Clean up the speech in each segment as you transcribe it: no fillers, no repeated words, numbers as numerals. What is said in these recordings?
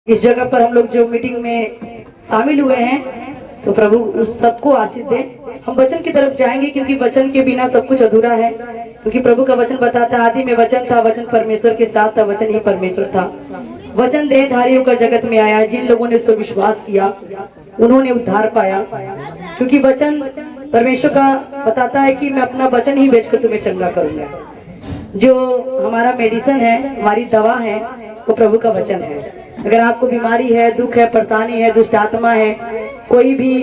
इस जगह पर हम लोग जो मीटिंग में शामिल हुए हैं, तो प्रभु उस सबको आशीष दे। हम वचन की तरफ जाएंगे क्योंकि वचन के बिना सब कुछ अधूरा है। क्योंकि प्रभु का वचन बताता है, आदि में वचन था, वचन परमेश्वर के साथ था, वचन ही परमेश्वर था। वचन देहधारियों का जगत में आया। जिन लोगों ने उस पर विश्वास किया उन्होंने उद्धार पाया। क्योंकि वचन परमेश्वर का बताता है कि मैं अपना वचन ही बेचकर तुम्हें चंगा करूंगा। जो हमारा मेडिसिन है, हमारी दवा है, वो प्रभु का वचन है। अगर आपको बीमारी है, दुख है, परेशानी है, दुष्ट आत्मा है, कोई भी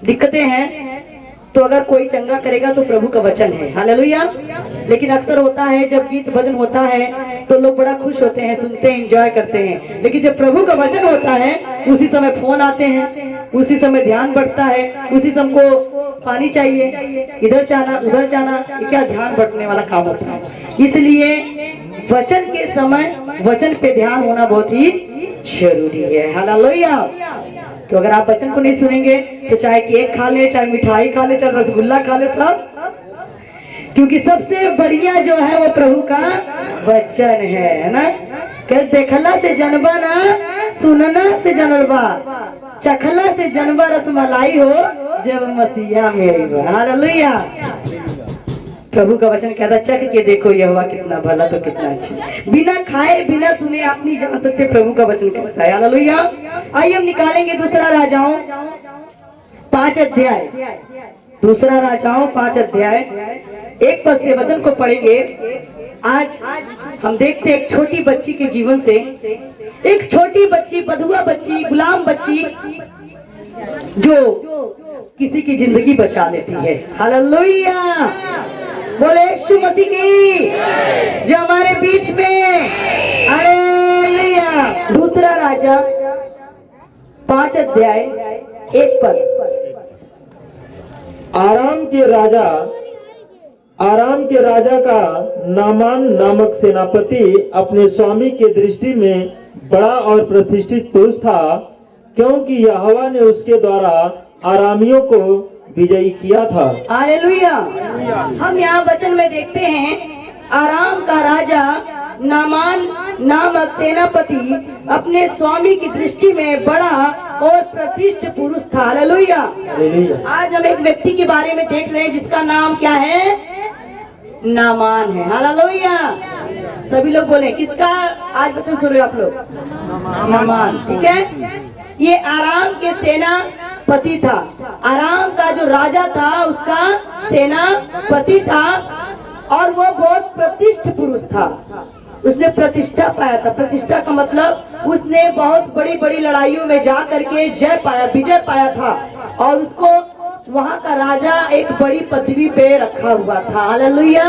दिक्कतें हैं, तो अगर कोई चंगा करेगा तो प्रभु का वचन है। हालेलुया। लेकिन अक्सर होता है जब गीत भजन होता है तो लोग बड़ा खुश होते हैं, सुनते हैं, एंजॉय करते हैं। लेकिन जब प्रभु का वचन होता है उसी समय फोन आते हैं, उसी समय ध्यान बढ़ता है, उसी समय को पानी चाहिए, इधर जाना उधर जाना, ये क्या ध्यान बढ़ने वाला काम होता है। इसलिए वचन के समय वचन पे ध्यान होना बहुत ही जरूरी है। हालेलुया। तो अगर आप वचन को नहीं सुनेंगे तो चाहे केक खा ले, चाहे मिठाई खा ले, चाहे रसगुल्ला खा ले, सब, क्योंकि सबसे बढ़िया जो है वो प्रभु का वचन है ना। कि देखला से जनबा ना, सुनना से जनबा, चखला से जनबा रसमलाई हो जब मसीहा मेरी। हालेलुया। प्रभु का वचन कहता, चख के देखो यहोवा कितना भला तो कितना अच्छा। बिना खाए बिना सुने आप नहीं जान सकते प्रभु का वचन कैसा है। हालेलुया। आइए हम निकालेंगे दूसरा राजाओं 5 अध्याय, दूसरा राजाओं 5 अध्याय 1 पद से वचन को पढ़ेंगे। आज हम देखते एक छोटी बच्ची के जीवन से, एक छोटी बच्ची, बधुआ बच्ची, गुलाम बच्ची, जो किसी की जिंदगी बचा लेती है। हालेलुया। बोले यीशु मसीह की, जो हमारे बीच में। हालेलुया। दूसरा राजा 5 अध्याय 1 पद। आराम के राजा का नामान नामक सेनापति अपने स्वामी के दृष्टि में बड़ा और प्रतिष्ठित पुरुष था, क्योंकि यहोवा ने उसके द्वारा आरामियों को विजयी किया था। हालेलुया। हम यहाँ वचन में देखते हैं, आराम का राजा नामान नामक सेनापति अपने स्वामी की दृष्टि में बड़ा और प्रतिष्ठित पुरुष था। हालेलुया। आज हम एक व्यक्ति के बारे में देख रहे हैं जिसका नाम क्या है? नामान है। हालेलुया। सभी लोग बोले किसका आज वचन सुन रहे हो आप लोग? नामान। ठीक है। ये आराम के सेनापति था। आराम का जो राजा था उसका सेनापति था और वो बहुत प्रतिष्ठित पुरुष था। उसने प्रतिष्ठा पाया था। प्रतिष्ठा का मतलब उसने बहुत बड़ी बड़ी लड़ाइयों में जा करके जय पाया, विजय पाया था, और उसको वहाँ का राजा एक बड़ी पदवी पे रखा हुआ था। हालेलुया।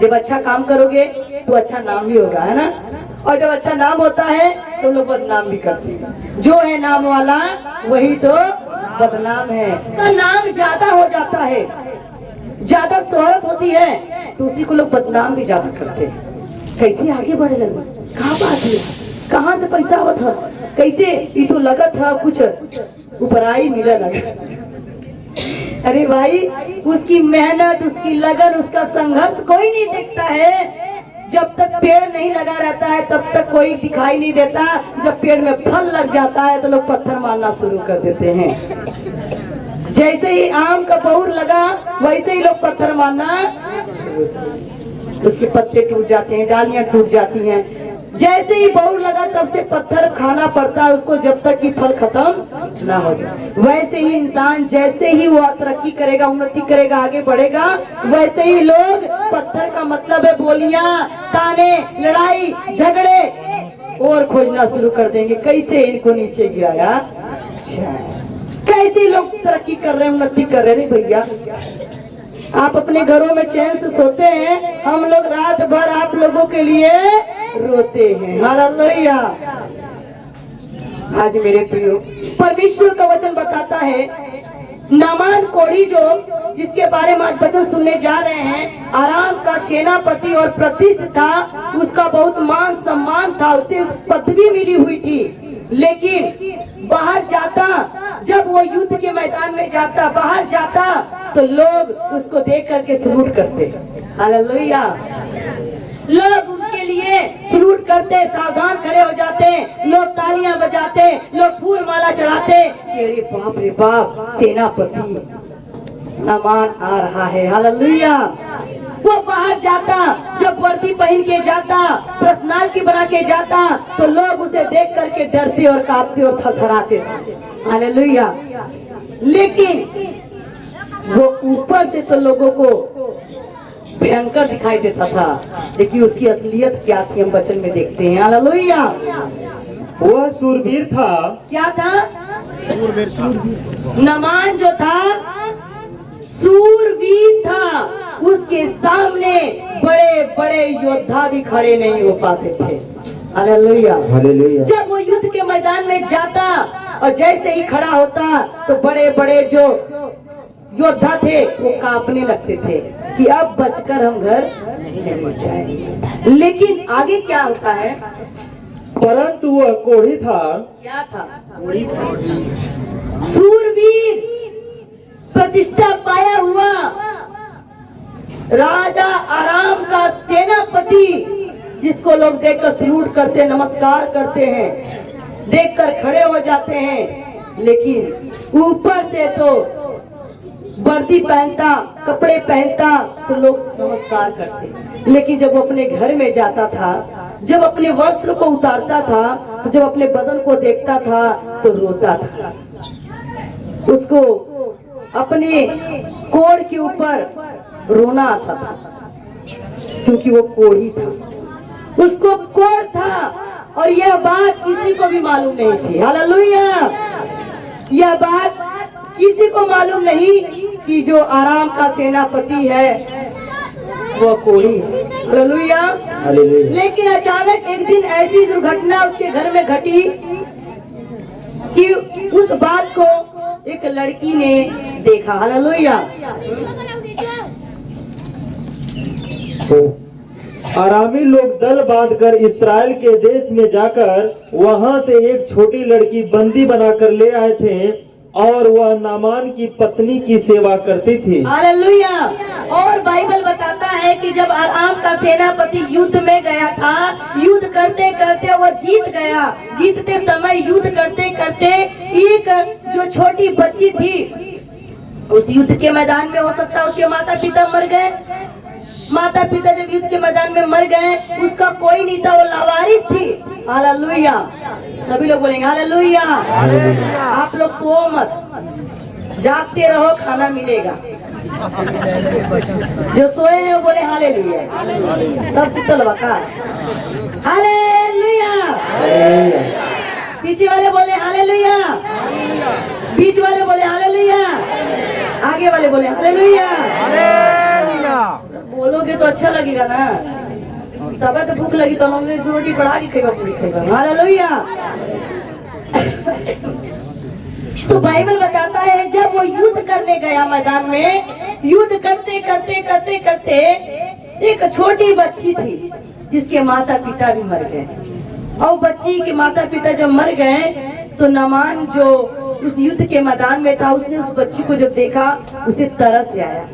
जब अच्छा काम करोगे तो अच्छा नाम भी होगा, है ना। और जब अच्छा नाम होता है तो लोग बदनाम भी करते हैं। जो है नाम वाला वही तो बदनाम है। तो नाम ज्यादा हो जाता है, ज्यादा शोहरत होती है तो उसी को लोग बदनाम भी ज्यादा करते हैं। कैसे आगे बढ़े लगे, कहाँ बात है, कहाँ से पैसा आवत था, कैसे ये तो लगा था कुछ ऊपराई मिला लगा। अरे भाई, उसकी मेहनत, उसकी लगन, उसका संघर्ष कोई नहीं देखता है। जब तक पेड़ नहीं लगा रहता है तब तक कोई दिखाई नहीं देता। जब पेड़ में फल लग जाता है तो लोग पत्थर मारना शुरू कर देते हैं। जैसे ही आम का बौर लगा वैसे ही लोग पत्थर मारना, उसके पत्ते टूट जाते हैं, डालियां टूट जाती हैं। जैसे ही बौर लगा तब से पत्थर खाना पड़ता है उसको, जब तक कि फल खत्म ना हो जाए। वैसे ही इंसान जैसे ही वो तरक्की करेगा, उन्नति करेगा, आगे बढ़ेगा, वैसे ही लोग, पत्थर का मतलब है बोलियां, ताने, लड़ाई, झगड़े और खोजना शुरू कर देंगे। कैसे इनको नीचे गिराया, कैसे लोग तरक्की कर रहे हैं, उन्नति कर रहे हैं। भैया, आप अपने घरों में चैन से सोते हैं, हम लोग रात भर आप लोगों के लिए रोते हैं। हालेलुया। आज मेरे प्रियो, परमेश्वर का वचन बताता है, नामान कोढ़ी जो जिसके बारे में आज वचन सुनने जा रहे हैं, आराम का सेनापति और प्रतिष्ठित था, उसका बहुत मान सम्मान था, उसे पदवी मिली हुई थी। लेकिन बाहर जाता, जब वो युद्ध के मैदान में जाता, बाहर जाता, तो लोग उसको देख करके सलूट करते। हालेलुया। लोग उनके लिए सलूट करते, सावधान खड़े हो जाते, लोग तालियां बजाते, लोग फूल माला चढ़ाते कि अरे बाप रे बाप, सेनापति नामान आ रहा है। हालेलुया। वो बाहर जाता, जब वर्दी पहन के जाता, पर्सनालिटी बना के जाता, तो लोग उसे देख करके डरते और कांपते और थरथराते थे। हालेलुया। लेकिन वो ऊपर से तो लोगों को भयंकर दिखाई देता था, लेकिन उसकी असलियत क्या थी हम वचन में देखते हैं। हालेलुया। वह सूरवीर था। क्या था? नामान जो था सूरवीर था, उसके सामने बड़े बड़े योद्धा भी खड़े नहीं हो पाते थे। हालेलुया। हालेलुया। जब वो युद्ध के मैदान में जाता और जैसे ही खड़ा होता तो बड़े बड़े जो योद्धा थे वो कांपने लगते थे कि अब बचकर हम घर नहीं जाएंगे। लेकिन आगे क्या होता है? परंतु वह कोढ़ी था। क्या था? सूरवीर, प्रतिष्ठा पाया हुआ राजा आराम का सेनापति, जिसको लोग देखकर सलूट करते, नमस्कार करते हैं, देखकर खड़े हो जाते हैं। लेकिन ऊपर से तो वर्दी पहनता, कपड़े पहनता तो लोग नमस्कार करते, लेकिन जब वो अपने घर में जाता था, जब अपने वस्त्र को उतारता था, तो जब अपने बदन को देखता था तो रोता था। उसको अपने कोढ़ के ऊपर रोना आता था, क्योंकि वो कोढ़ी था, उसको कोढ़ था और यह बात किसी को भी मालूम नहीं थी। हालेलुया। यह बात किसी को मालूम नहीं कि जो आराम का सेनापति है वो कोढ़ी है। हालेलुया। लेकिन अचानक एक दिन ऐसी दुर्घटना उसके घर में घटी कि उस बात को एक लड़की ने देखा। हालेलुया। आरामी लोग दल बांधकर इस्राएल के देश में जाकर वहां से एक छोटी लड़की बंदी बनाकर ले आए थे और वह नामान की पत्नी की सेवा करती थी। हालेलुया। और बाइबल बताता है कि जब आराम का सेनापति युद्ध में गया था, युद्ध करते करते वो जीत गया। जीतते समय युद्ध करते करते एक जो छोटी बच्ची थी, उस युद्ध के मैदान में हो सकता है उसके माता पिता मर गए। माता पिता जब युद्ध के मैदान में मर गए, उसका कोई नहीं था, वो लावारिस थी। हालेलुया। सभी लोग बोलेंगे हालेलुया। आप लोग सो मत, जागते रहो, खाना मिलेगा। जो सोए हैं वो बोले हालेलुया। सब सुतल बका हालेलुया। पीछे वाले बोले हालेलुया, बीच वाले बोले हालेलुया, आगे वाले बोले हालेलुया। बोलोगे तो अच्छा लगेगा ना, तब तो भूख लगी तो लोग दो रोटी बढ़ा के खाएगा, पूरी खाएगा। हालेलुया। तो बाइबल बताता है जब वो युद्ध करने गया मैदान में, युद्ध करते करते करते करते एक छोटी बच्ची थी जिसके माता पिता भी मर गए। और बच्ची के माता पिता जब मर गए तो नामान जो उस युद्ध के मैदान में था, उसने उस बच्ची को जब देखा उसे तरस आया,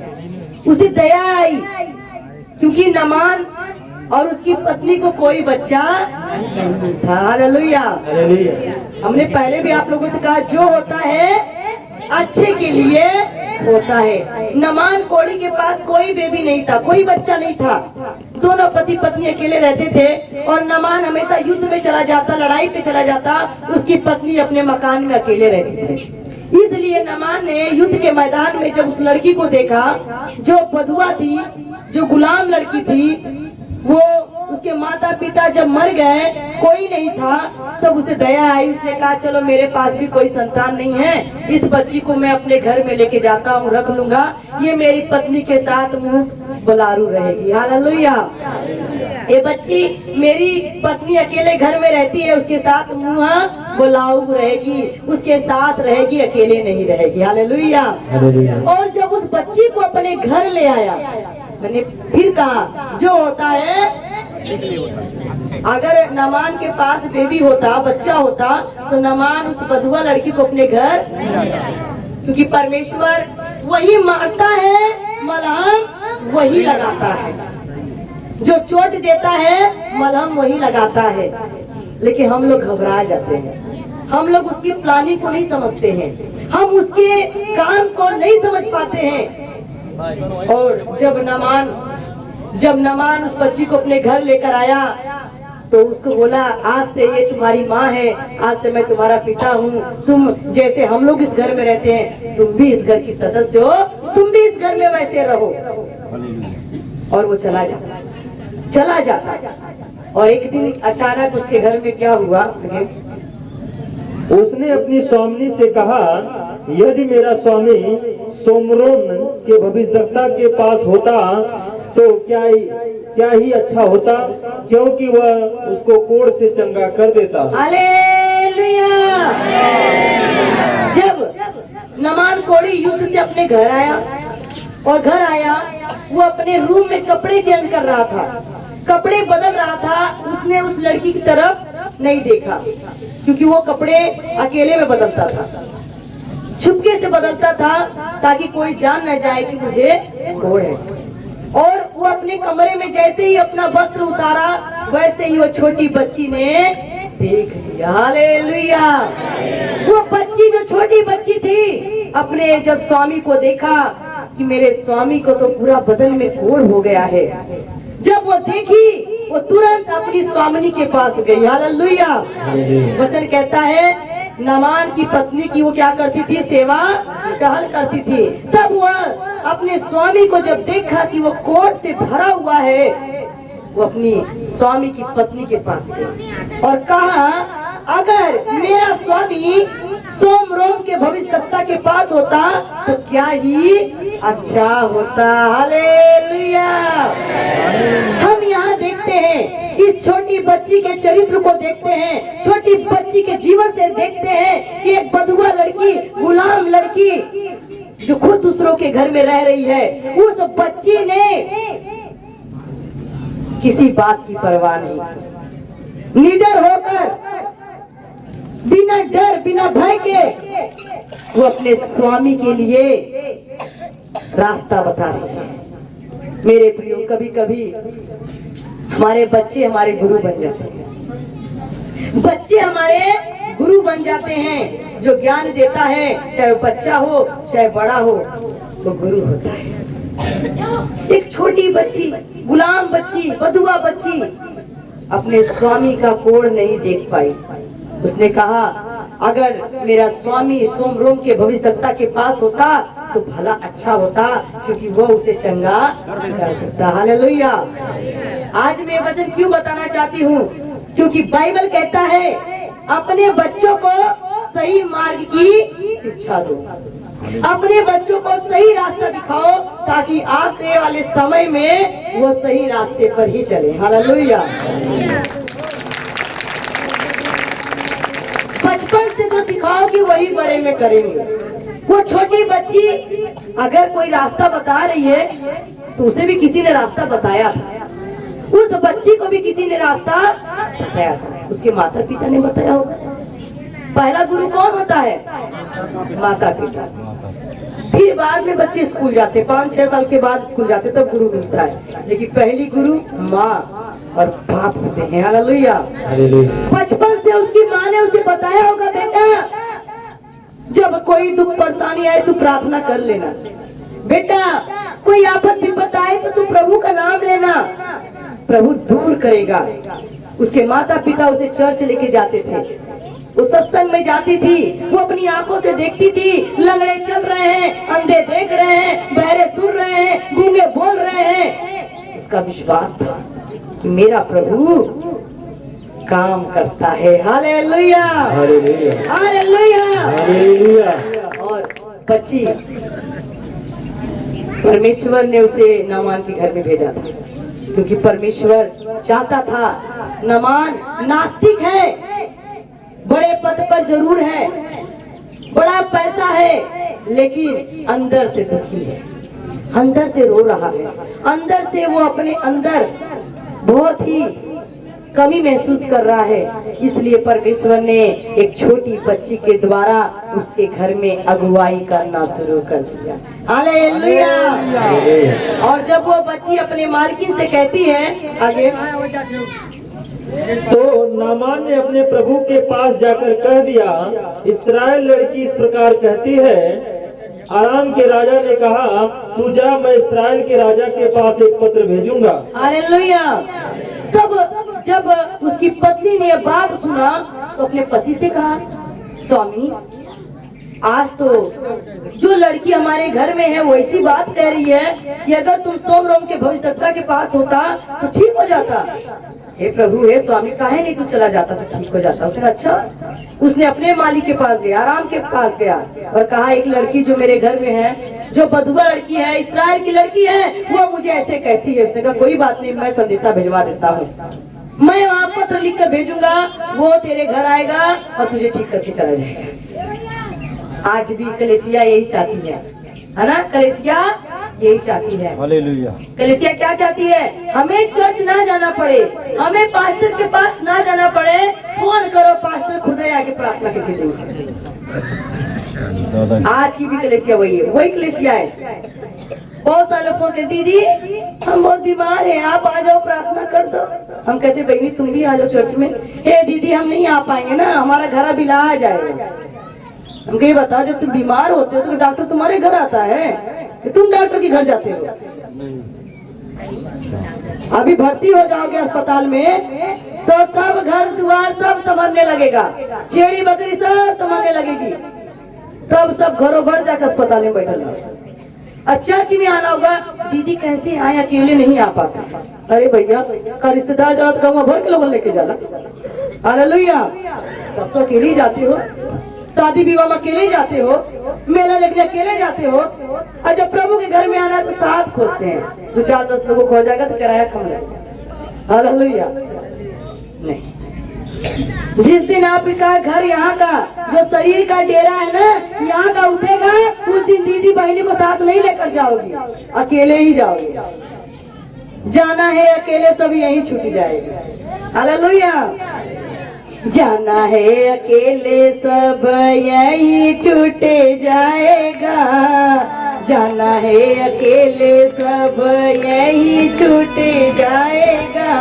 उसे दया आई, क्योंकि नामान और उसकी पत्नी को कोई बच्चा नहीं था। हालेलुया। हमने पहले भी आप लोगों से कहा, जो होता है अच्छे के लिए होता है। नामान कोढ़ी के पास कोई बेबी नहीं था, कोई बच्चा नहीं था, दोनों पति पत्नी अकेले रहते थे और नामान हमेशा युद्ध में चला जाता, लड़ाई पे चला जाता, उसकी पत्नी अपने मकान में अकेले रहती थे। इसलिए नामान ने युद्ध के मैदान में जब उस लड़की को देखा, जो बधुआ थी, जो गुलाम लड़की थी, वो उसके माता पिता जब मर गए, कोई नहीं था, तब उसे दया आई। उसने कहा चलो मेरे पास भी कोई संतान नहीं है, इस बच्ची को मैं अपने घर में लेके जाता हूँ, रख लूंगा, ये मेरी पत्नी के साथ मुंह बुलारू रहेगी। हालेलुया। ये बच्ची मेरी पत्नी अकेले घर में रहती है, उसके साथ मुंह बुलाऊ रहेगी, उसके साथ रहेगी, अकेले नहीं रहेगी। हालेलुया। और जब उस बच्ची को अपने घर ले आया, मैंने फिर कहा जो होता है, अगर नामान के पास बेबी होता, बच्चा होता, तो नामान उस बधुआ लड़की को अपने घर, क्योंकि परमेश्वर वही मारता है, मलहम वही लगाता है। जो चोट देता है मलहम वही लगाता है, लेकिन हम लोग घबरा जाते हैं, हम लोग उसकी प्लानिंग को नहीं समझते हैं, हम उसके काम को नहीं समझ पाते हैं। और जब नमान उस बच्ची को अपने घर लेकर आया तो उसको बोला, आज से ये तुम्हारी माँ है, आज से मैं तुम्हारा पिता हूँ, तुम जैसे हम लोग इस घर में रहते हैं तुम भी इस घर की सदस्य हो, तुम भी इस घर में वैसे रहो। और वो चला जाता। और एक दिन अचानक उसके घर में क्या हुआ, उसने अपनी स्वामिनी से कहा, यदि मेरा स्वामी सोमरोन के भविष्यद्वक्ता के पास होता तो क्या ही अच्छा होता, क्योंकि वह उसको कोढ़ से चंगा कर देता। हालेलुया। जब नमान कोढ़ी युद्ध से अपने घर आया, वो अपने रूम में कपड़े चेंज कर रहा था, कपड़े बदल रहा था। उसने उस लड़की की तरफ नहीं देखा, क्योंकि वो कपड़े अकेले में बदलता था, छुपके से बदलता था, ताकि कोई जान न जाए कि मुझे कोढ़ है। और वो अपने कमरे में जैसे ही अपना वस्त्र उतारा, वैसे ही वो छोटी बच्ची ने देख लिया। हालेलुया। वो बच्ची, जो छोटी बच्ची थी, अपने जब स्वामी को देखा कि मेरे स्वामी को तो पूरा बदन में कोढ़ हो गया है, जब वो देखी, वो तुरंत अपनी स्वामिनी के पास गई। हालेलुया। वचन कहता है नमान की पत्नी की वो क्या करती थी, सेवा टहल करती थी। तब वह अपने स्वामी को जब देखा कि वो कोढ़ से भरा हुआ है, वो अपनी स्वामी की पत्नी के पास गई और कहा, अगर मेरा स्वामी सोमरोम के भविष्यद्वक्ता के पास होता तो क्या ही अच्छा होता। हालेलुया। हम यहाँ देखते हैं, इस छोटी बच्ची के चरित्र को देखते हैं, छोटी बच्ची के जीवन से देखते हैं कि एक बधुआ लड़की, गुलाम लड़की जो खुद दूसरों के घर में रह रही है, उस बच्ची ने किसी बात की परवाह नहीं की, निडर होकर, बिना डर बिना भय के वो अपने स्वामी के लिए रास्ता बता रही है। मेरे प्रियो, कभी कभी हमारे बच्चे हमारे गुरु बन जाते हैं, बच्चे हमारे गुरु बन जाते हैं। जो ज्ञान देता है, चाहे बच्चा हो चाहे बड़ा हो, वो गुरु होता है। एक छोटी बच्ची, गुलाम बच्ची, बधुआ बच्ची अपने स्वामी का कोढ़ नहीं देख पाई। उसने कहा, अगर मेरा स्वामी सोमरोम के भविष्यद्वक्ता के पास होता तो भला अच्छा होता, क्योंकि वो उसे चंगा कर देता। हालेलुया। आज मैं वचन क्यों बताना चाहती हूँ, क्योंकि बाइबल कहता है अपने बच्चों को सही मार्ग की शिक्षा दो, अपने बच्चों को सही रास्ता दिखाओ, ताकि आने वाले समय में वो सही रास्ते पर ही चले। हालेलुया। बचपन से जो सिखाओगे वही बड़े में करेंगे। वो छोटी बच्ची अगर कोई रास्ता बता रही है तो उसे भी किसी ने रास्ता बताया था, उस बच्ची को भी किसी ने रास्ता बताया था, उसके माता पिता ने बताया होगा। पहला गुरु कौन होता है? माता पिता। फिर बाद में बच्चे स्कूल जाते, 5-6 साल के बाद स्कूल जाते, तब गुरु मिलता है, लेकिन पहली गुरु माँ और बाप होते हैं। हालेलुया। बचपन से उसकी माँ ने उसे बताया होगा, बेटा जब कोई दुख परेशानी आए तो प्रार्थना कर लेना, बेटा कोई आफत विपत आए तो तू प्रभु का नाम लेना, प्रभु दूर करेगा। उसके माता पिता उसे चर्च लेके जाते थे, वो सत्संग में जाती थी, वो अपनी आंखों से देखती थी, लंगड़े चल रहे हैं, अंधे देख रहे हैं, बहरे सुन रहे हैं, गूंगे बोल रहे हैं। उसका विश्वास था कि मेरा प्रभु काम करता है। Hallelujah, hallelujah, hallelujah. और बच्ची, परमेश्वर ने उसे नामान के घर में भेजा था, क्योंकि परमेश्वर चाहता था, नामान नास्तिक है, बड़े पद पर जरूर है, बड़ा पैसा है, लेकिन अंदर से दुखी है, अंदर से रो रहा है, अंदर से वो अपने अंदर बहुत ही कमी महसूस कर रहा है, इसलिए परमेश्वर ने एक छोटी बच्ची के द्वारा उसके घर में अगुवाई करना शुरू कर दिया। हालेलुया। और जब वो बच्ची अपने मालकिन से कहती है, आगे, तो नामान ने अपने प्रभु के पास जाकर कह दिया, इस्राएल लड़की इस प्रकार कहती है, आराम के राजा ने कहा, तू जा, मैं इस्राएल के राजा के पास एक पत्र भेजूंगा। हालेलुया। तब जब उसकी पत्नी ने यह बात सुना तो अपने पति से कहा, स्वामी, आज तो जो लड़की हमारे घर में है वो ऐसी बात कह रही है कि अगर तुम सोमरोम के भविष्यद्वक्ता के पास होता तो ठीक हो जाता। हे प्रभु, हे स्वामी, काहे नहीं तू चला जाता तो ठीक हो जाता। उसने कहा, अच्छा। उसने अपने मालिक के पास गया, आराम के पास गया और कहा, एक लड़की जो मेरे घर में है, जो बधुआ लड़की है, इस्राएल की लड़की है, वो मुझे ऐसे कहती है। उसने कहा, कोई बात नहीं, मैं संदेशा भिजवा देता हूँ, मैं वहाँ पत्र लिख कर भेजूंगा, वो तेरे घर आएगा और तुझे ठीक करके चला जाएगा। आज भी कलीसिया यही चाहती है ना? कलीसिया यही चाहती है। हालेलुया। कलीसिया क्या चाहती है? हमें चर्च ना जाना पड़े, हमें पास्टर के पास ना जाना पड़े, फोन करो, पास्टर खुद ही आके प्रार्थना करके देंगे। आज की भी कलीसिया वही है, वही कलीसिया है। बहुत सारे लोग फोन करते, दीदी हम बहुत बीमार हैं, आप आ जाओ, प्रार्थना कर दो। हम कहते, बहनी तुम भी आ जाओ चर्च में। हे दीदी, हम नहीं आ पाएंगे ना, हमारा घर अभी ला जाएगा। हम कहीं बताओ, जब तुम बीमार होते हो तो डॉक्टर तुम्हारे घर आता है कि तुम डॉक्टर के घर जाते हो? अभी भर्ती हो जाओगे अस्पताल में तो सब घर द्वार सब संभालने लगेगा, छेड़ी बकरी सब संभालने लगेगी, तब सब घरों भर जाकर अस्पताल में बैठल रहो। अच्छा में आना होगा, दीदी कैसे आए, अकेले नहीं आ पाते। अरे भैया, का रिश्तेदार जाओ तो गाँव भर के लोगों लेके जाला। हालेलुया। तब तो अकेले ही जाते हो, शादी विवाह में अकेले जाते हो, मेला देखने अकेले जाते हो, और जब प्रभु के घर में आना तो साथ खोजते हैं। 2-4-10 लोगों को हो जाएगा तो किराया कम लगेगा। हालेलुया। नहीं, जिस दिन आपका घर यहाँ का जो शरीर का डेरा है ना, यहाँ का उठेगा, उस दिन दीदी बहनी को साथ नहीं लेकर जाओगी, अकेले ही जाओगे। जाना है अकेले, सब यही छूट जाएगा। हालेलुया। जाना है अकेले, सब यही छूटे जाएगा। जाना है अकेले, सब यही छूटे जाएगा।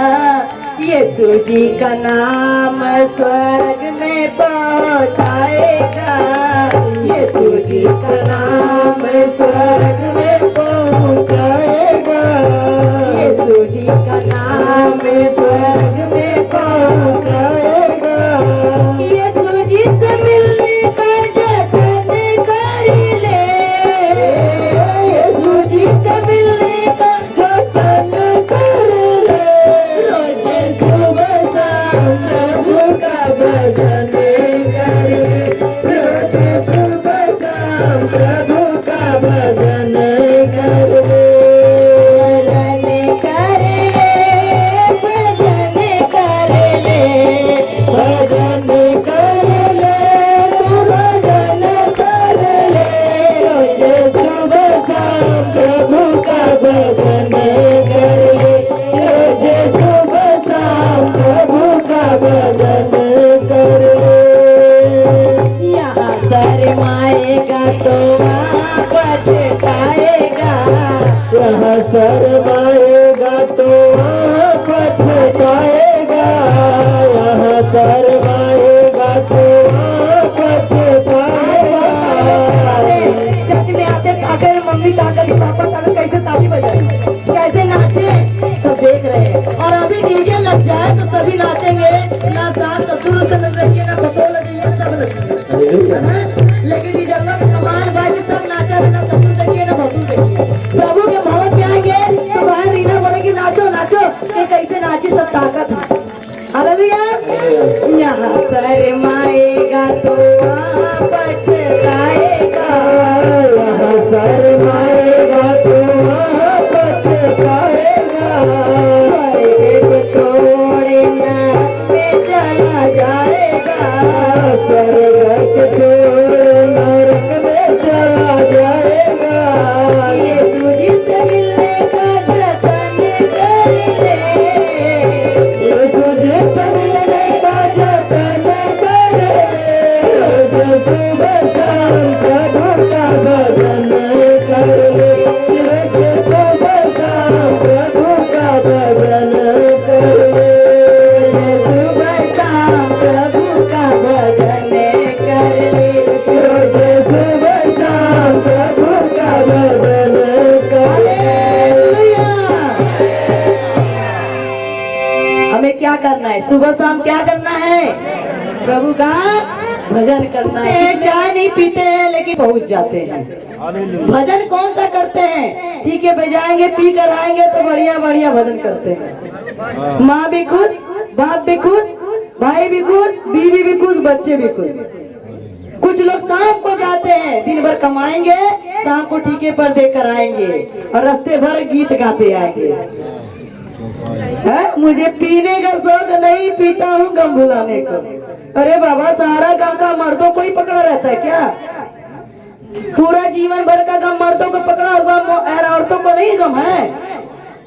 यीशु जी का नाम स्वर्ग में पहुंचाएगा। यीशु जी का नाम स्वर्ग में पहुंचाएगा। यीशु जी का नाम स्वर्ग में पहुंचाएगा। यीशु जी से मिलने का जतन कर ले। यीशु जी से मिलने का जतन कर ले। रोज सुबह शाम प्रभु का भजन कर ले। रोज सुबह शाम प्रभु का भजन कर ले। शर्माएगा तो वहाँ पछताएगा। यहाँ शर्माएगा तो वहाँ पछताएगा। चर्च में आते अगर मम्मी ताकत पापा ताकत कैसे ताली बजाए, कैसे नाचे, सब देख रहे हैं। और अभी डीजे लग जाए तो सभी नाचेंगे, ना सास ससुर से लगे, ना बतौ लगे, सब लगे। लेकिन डीजे में कमान बाज सब नाचा, ना ससुर देखिए ना भसुर देखिए। प्रभु के भवन में आएंगे तो बाहर रीना बोलेगी, नाचो नाचो, कि कैसे नाची, सब ताकत है। हालेलुया। यहाँ शर्माएगा तो वहाँ पछताएगा। यहाँ शर्माएगा तो वहाँ पछताएगा। स्वर्ग को छोड़े नरक में चला जाएगा। स्वर्ग को छोड़े नरक में चला जाएगा। यीशु जी से मिलने का जतन कर ले। यीशु जी प्रभु का भजन करना है। चाय नहीं पीते हैं लेकिन पहुंच जाते हैं। भजन कौन सा करते हैं? ठीक है बजाएंगे, पी कर आएंगे तो बढ़िया बढ़िया भजन करते हैं। माँ भी खुश, बाप भी खुश, भाई भी खुश, बीवी भी खुश, बच्चे भी खुश। कुछ लोग शाम को जाते हैं, दिन भर कमाएंगे, शाम को ठीके पर देकर आएंगे और रास्ते भर गीत गाते आएंगे। मुझे पीने का शौक नहीं, पीता हूँ गम भुलाने को। अरे बाबा सारा गम का मर्दों को ही पकड़ा रहता है क्या? पूरा जीवन भर का गम मर्दों को पकड़ा हुआ, औरतों को नहीं गम है?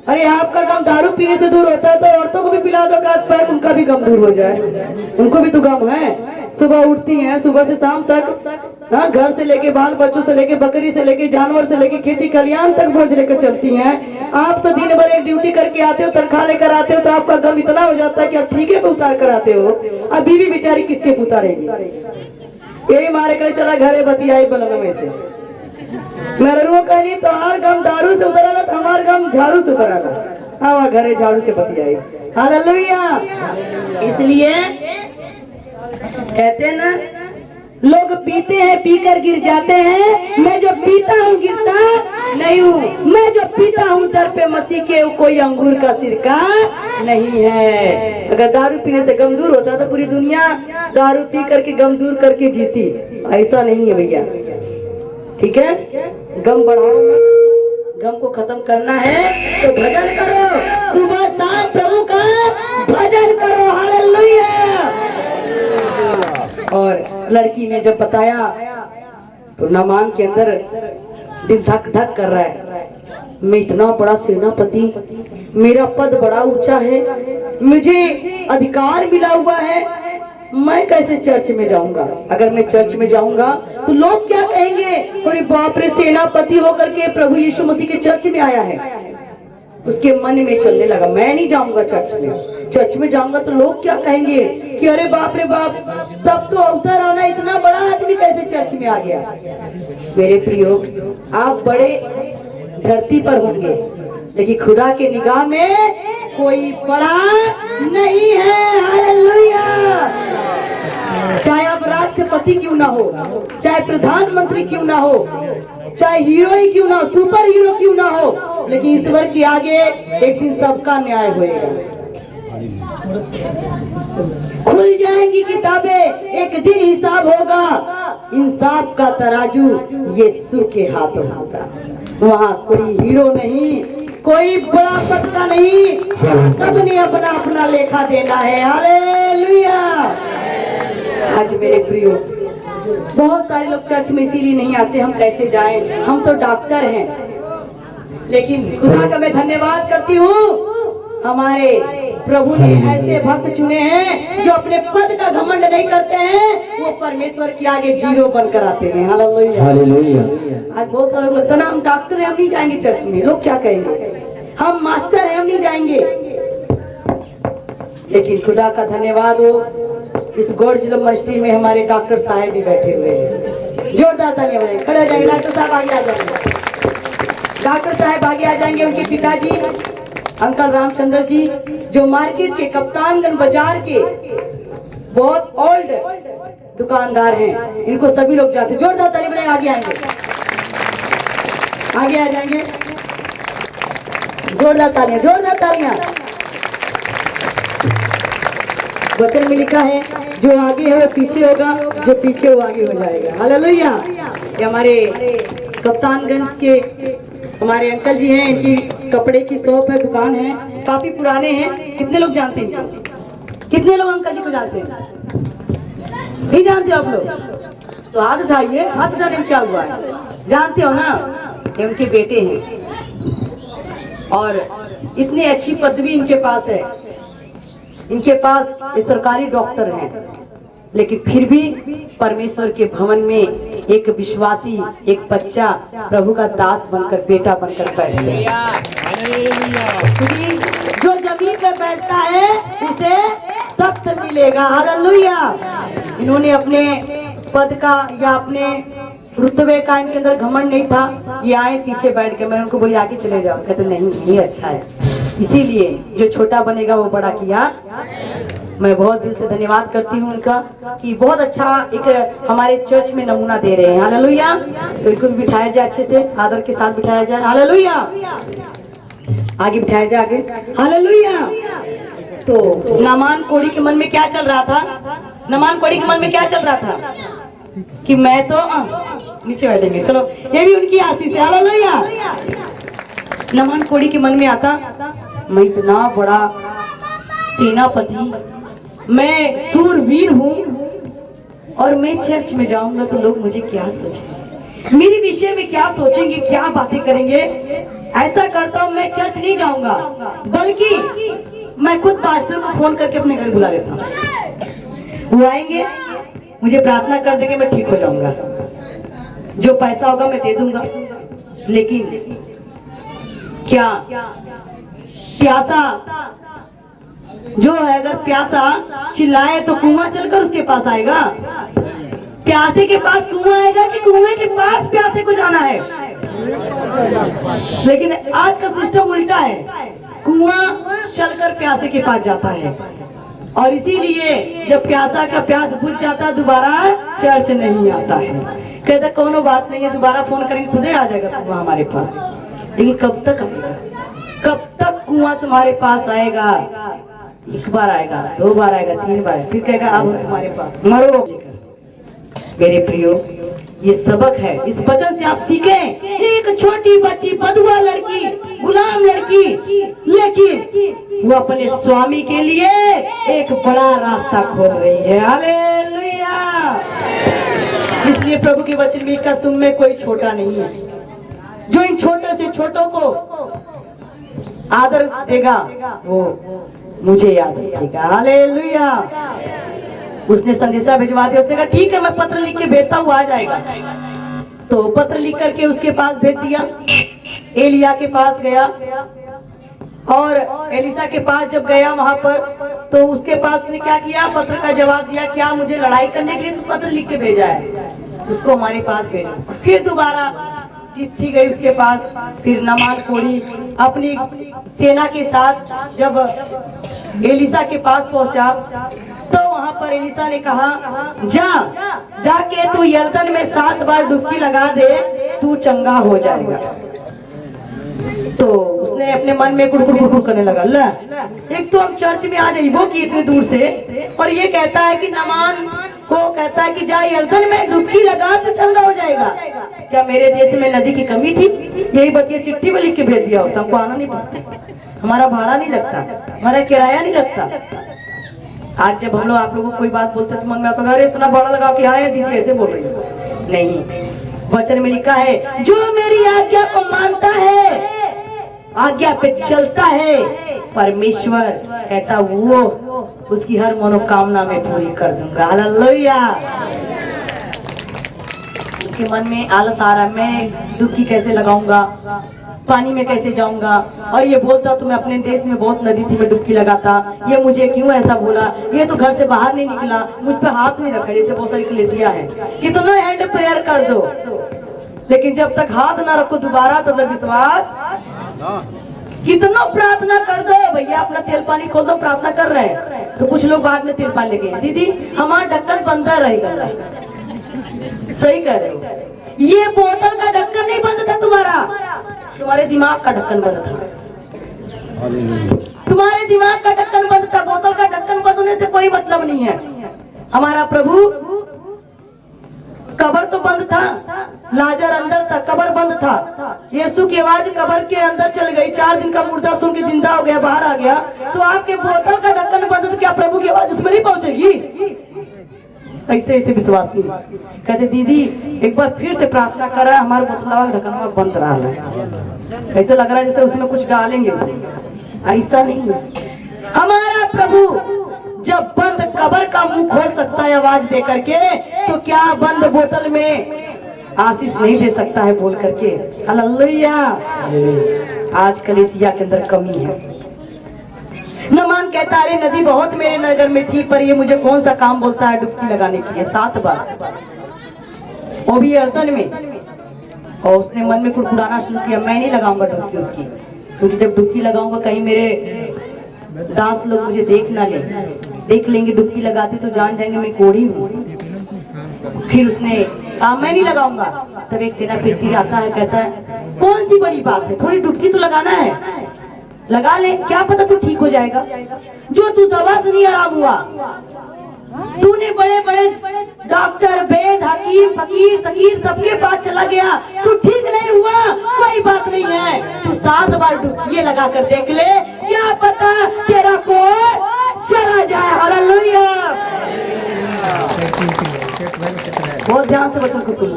अरे आपका गम दारू पीने से दूर होता है तो औरतों को भी पिला दो काट पैर, उनका भी गम दूर हो जाए। उनको भी तो गम है। सुबह उठती हैं, सुबह से शाम तक हाँ, घर से लेके बाल बच्चों से लेके बकरी से लेके जानवर से लेके खेती खलियान तक बोझ लेकर चलती हैं। आप तो दिन भर एक ड्यूटी करके आते हो, तनख्वाह लेकर आते हो, तो आपका गम इतना हो जाता है कि आप ठीके पे उतार कर आते हो। अब बीवी बेचारी किसके पे उतारेगी? यही मारे करे चला घरे बतियाई बलन में से मेरे रो कहीं तो हर गम दारू से उतरा तो हमार गम झाड़ू से उतरा हाँ घरे झाड़ू से बतियाई। हालेलुया। इसलिए कहते हैं ना, लोग पीते हैं पीकर गिर जाते हैं, मैं जो पीता हूँ गिरता नहीं हूँ। मैं जो पीता हूँ दर पे मसीह के कोई अंगूर का सिरका नहीं है। अगर दारू पीने से गम दूर होता तो पूरी दुनिया दारू पी करके गम दूर करके जीती। ऐसा नहीं है भैया, ठीक है? गम बढ़ाओ मत, गम को खत्म करना है तो भजन करो, सुबह शाम प्रभु का भजन करो। हालेलुया। और लड़की ने जब बताया तो नामान के अंदर दिल धक धक कर रहा है। मैं इतना बड़ा सेनापति, मेरा पद बड़ा ऊंचा है, मुझे अधिकार मिला हुआ है, मैं कैसे चर्च में जाऊंगा? अगर मैं चर्च में जाऊंगा तो लोग क्या कहेंगे? अरे बाप रे, सेनापति होकर के प्रभु यीशु मसीह के चर्च में आया है। उसके मन में चलने लगा, मैं नहीं जाऊंगा चर्च में। चर्च में जाऊंगा तो लोग क्या कहेंगे कि अरे बाप रे बाप, सब तो अवतार आना, इतना बड़ा आदमी कैसे चर्च में आ गया? मेरे प्रियो, आप बड़े धरती पर होंगे लेकिन खुदा के निगाह में कोई बड़ा नहीं है। हालेलुया। चाहे आप राष्ट्रपति क्यों ना हो, चाहे प्रधानमंत्री क्यों ना हो, चाहे हीरो ही क्यों ना हो, सुपर हीरो क्यों ना हो, लेकिन ईश्वर के आगे एक दिन सबका न्याय होएगा। खुल जाएंगी किताबें, एक दिन हिसाब होगा। इंसाफ का तराजू यीशु के हाथों होगा। वहाँ कोई हीरो नहीं, कोई बड़ा पटका नहीं, सबने अपना अपना लेखा देना है। हालेलुया। आज मेरे प्रियो, बहुत सारे लोग चर्च में इसीलिए नहीं आते, हम कैसे जाएं? हम तो डॉक्टर हैं। लेकिन खुदा का मैं धन्यवाद करती हूँ, हमारे प्रभु ने ऐसे भक्त चुने हैं जो अपने पद का घमंड नहीं करते हैं, वो परमेश्वर के आगे जीरो बनकर आते हैं। हालेलुया। हालेलुया। आज बहुत सारे लोग लगता है ना, हम डॉक्टर हैं, हम नहीं जाएंगे चर्च में, लोग क्या कहेंगे? हम मास्टर हैं, हम नहीं जाएंगे। लेकिन खुदा का धन्यवाद हो, इस गॉर्ज यूनिवर्सिटी में हमारे डॉक्टर साहब भी बैठे हुए हैं। जोरदार तालियां बजाएं। खड़े हो जाएंगे, डॉक्टर साहब आगे आ जाएंगे। डॉक्टर साहब आगे आ जाएंगे। उनके पिताजी अंकल रामचंद्र जी, जो मार्केट के कप्तानगंज बाजार के बहुत ओल्ड दुकानदार हैं, इनको सभी लोग जानते हैं। जोरदार तालियां बजाएं। आगे आएंगे, आगे आ जाएंगे। जोरदार तालियां, जोरदार तालियां। वचन में लिखा है, जो आगे है वो पीछे होगा, जो पीछे वो आगे हो जाएगा। हालेलुया। ये हमारे कप्तानगंज के हमारे अंकल जी हैं, इनकी कपड़े की शॉप है, दुकान है, काफी पुराने हैं। कितने लोग जानते हैं? कितने लोग अंकल जी को जानते हैं? नहीं जानते आप लोग? तो हाथ उठाइए। हाथ उठाने में क्या हुआ है? जानते हो ना, ये उनके बेटे हैं और इतनी अच्छी पदवी इनके पास है। इनके पास सरकारी डॉक्टर हैं, लेकिन फिर भी परमेश्वर के भवन में एक विश्वासी, एक बच्चा प्रभु का दास बनकर, बेटा बनकर बैठता है। जो जमीन पे बैठता है उसे तख्त मिलेगा। हालेलुया। इन्होंने अपने पद का या अपने रुतबे का इनके अंदर घमंड नहीं था। ये आए पीछे बैठ के, मैंने उनको बोली आगे चले जाओ, कहते नहीं, ये अच्छा है। इसीलिए जो छोटा बनेगा वो बड़ा किया मैं बहुत दिल से धन्यवाद करती हूँ उनका कि बहुत अच्छा एक हमारे चर्च में नमूना दे रहे हैं। हालेलुया। तो इनको भी बिठाया जाए, अच्छे से आदर के साथ बिठाया जाए। हालेलुया। आगे बिठाया जाए, आगे। हालेलुया। तो नामान कोढ़ी के मन में क्या चल रहा था? नामान कोढ़ी के मन में क्या चल रहा था कि मैं तो नीचे बैठेंगे, चलो ये भी उनकी आशीष है। हालेलुया। नामान कोढ़ी के मन में आता, मैं इतना बड़ा सेनापति, मैं सूरवीर हूँ और मैं चर्च में जाऊंगा तो लोग मुझे क्या सोचेंगे, मेरे विषय में क्या सोचेंगे, क्या बातें करेंगे। ऐसा करता हूँ, मैं चर्च नहीं जाऊंगा, बल्कि मैं खुद पास्टर को फोन करके अपने घर बुला लेता हूँ। वो आएंगे, मुझे प्रार्थना कर देंगे, मैं ठीक हो जाऊंगा। जो पैसा होगा मैं दे दूंगा। लेकिन क्या प्यासा जो है, अगर प्यासा चिल्लाए तो कुआं चलकर उसके पास आएगा? प्यासे के पास कुआं आएगा कि कुएं के पास प्यासे को जाना है? लेकिन आज का सिस्टम उल्टा है, कुआं चलकर प्यासे के पास जाता है। और इसीलिए जब प्यासा का प्यास बुझ जाता दोबारा चर्च नहीं आता है। कहता कोनो बात नहीं है, दोबारा फोन करेंगे खुद ही आ जाएगा कुआं हमारे पास। लेकिन कब तक आएगा? कब तक कुआं तुम्हारे पास आएगा? एक बार आएगा, 2 बार आएगा, 3 बार, फिर कहेगा अब तुम्हारे पास मरो। मेरे प्रियो, ये सबक है, इस वचन से आप सीखें। एक छोटी बच्ची, बधुआ लड़की, गुलाम लड़की, लेकिन वो अपने स्वामी के लिए एक बड़ा रास्ता खोल रही है। हालेलुया। इसलिए प्रभु के वचन में लिखा, तुम में कोई छोटा नहीं है। जो इन छोटे से छोटों को आदर देगा वो मुझे याद रखेगा। हालेलुया। उसने संदेशा भिजवा दिया, उसने कहा ठीक है मैं पत्र लिख के भेजता हूँ, आ जाएगा। तो पत्र लिख करके उसके पास भेज दिया। एलिया के पास गया और एलिसा के पास जब गया वहां पर, तो उसके पास उसने क्या किया, पत्र का जवाब दिया, क्या मुझे लड़ाई करने के लिए तो पत्र लिख के भेजा है, उसको हमारे पास भेजो। फिर दोबारा चिट्ठी गई उसके पास। फिर नामान कोढ़ी अपनी सेना के साथ जब एलिसा के पास पहुंचा तो वहां पर एलिसा ने कहा, जाके तू यरदन में 7 बार डुबकी लगा दे, तू चंगा हो जाएगा। तो उसने अपने मन में कुड़कुड़ करने लगा, ला एक तो हम चर्च में आ जाइबो कि इतने दूर से, और ये कहता है कि नामान को कहता है कि जा यरदन में डुबकी लगा तो चंगा हो जाएगा। क्या मेरे देश में नदी की कमी थी? यही बतिया चिट्ठी में लिख के भेज दिया होता, हमको आना नहीं पड़ता, हमारा भाड़ा नहीं लगता, हमारा किराया नहीं लगता। आज जब हम लोग आप लोगों को कोई बात बोलते तो मन में आता, अरे इतना भाड़ा लगा के आए दीदी ऐसे बोल रही है। नहीं, वचन में लिखा है, जो मेरी आज्ञा को मानता है, आज्ञा पे चलता है, परमेश्वर कहता वो उसकी हर मनोकामना में पूरी कर दूंगा। हालेलुया। उसके मन में आलस आ रहा, मैं डुबकी कैसे लगाऊंगा, पानी में कैसे जाऊंगा, और ये बोलता तो मैं अपने देश में बहुत नदी थी मैं डुबकी लगाता, ये मुझे क्यों ऐसा बोला, ये तो घर से बाहर नहीं निकला, मुझ पे हाथ नहीं रखा, जैसे बहुत सारी कलीसिया है। कितना हैंड प्रेयर कर दो, लेकिन जब तक हाथ ना रखो दोबारा तब तक विश्वास। कितना प्रार्थना कर दो भैया, अपना तेल पानी खोल दो, प्रार्थना कर रहे हैं तो कुछ लोग बाद में तेल पानी लेके, दीदी हमारा ढक्कन बंद रहेगा। सही कह रहे हो, ये बोतल का ढक्कन नहीं बंद था तुम्हारा, तुम्हारे दिमाग का ढक्कन बंद था। तुम्हारे दिमाग का ढक्कन बंद था, बोतल का ढक्कन बंद होने से कोई मतलब नहीं है। हमारा प्रभु, कब्र तो बंद था, लाजर अंदर था, कब्र बंद था। यीशु की आवाज कब्र के अंदर चल गई, 4 दिन का मुर्दा सुन के जिंदा हो गया, बाहर आ गया। तो आपके बोतल का ढक्कन बंद था, क्या प्रभु की आवाज उसमें नहीं पहुंचेगी? ऐसे ऐसे विश्वास नहीं। कहते दीदी एक बार फिर से प्रार्थना कर रहा है, हमारे बोतल ढक्कन बंद रहा है, ऐसा लग रहा है जैसे उसमें कुछ डालेंगे उसमें। ऐसा नहीं है, हमारा प्रभु जब बंद कब्र का मुंह खोल सकता है आवाज दे करके, तो क्या बंद बोतल में आशीष नहीं दे सकता है बोल करके? हालेलुया। आज कलीसिया के अंदर कमी है। नामान कहता है, अरे नदी बहुत मेरे नगर में थी, पर ये मुझे कौन सा काम बोलता है डुबकी लगाने के लिए 7 बार, वो भी यरदन में। और उसने मन में कुड़कुड़ाना शुरू किया, मैं नहीं लगाऊंगा डुबकी, क्योंकि जब डुबकी लगाऊंगा कहीं मेरे दास लोग मुझे देख ना ले। देख लेंगे डुबकी लगाते तो जान जाएंगे मैं कोढ़ी हूँ। फिर उसने कहा मैं नहीं लगाऊंगा। तब एक सेनापति आता है, कहता है कौन सी बड़ी बात है, थोड़ी डुबकी तो लगाना है, लगा ले, क्या पता तू ठीक हो जाएगा। जो तू दवा से नहीं आराम हुआ, तूने बड़े बड़े डॉक्टर, वेद, हकीम, फकीर, सकीर सबके पास चला गया, तू ठीक नहीं हुआ, कोई बात नहीं है, तू 7 बार डुबकी लगा कर देख ले, क्या पता तेरा कोढ़ चला जाए। हालेलुया। बहुत ध्यान से वचन को सुनो।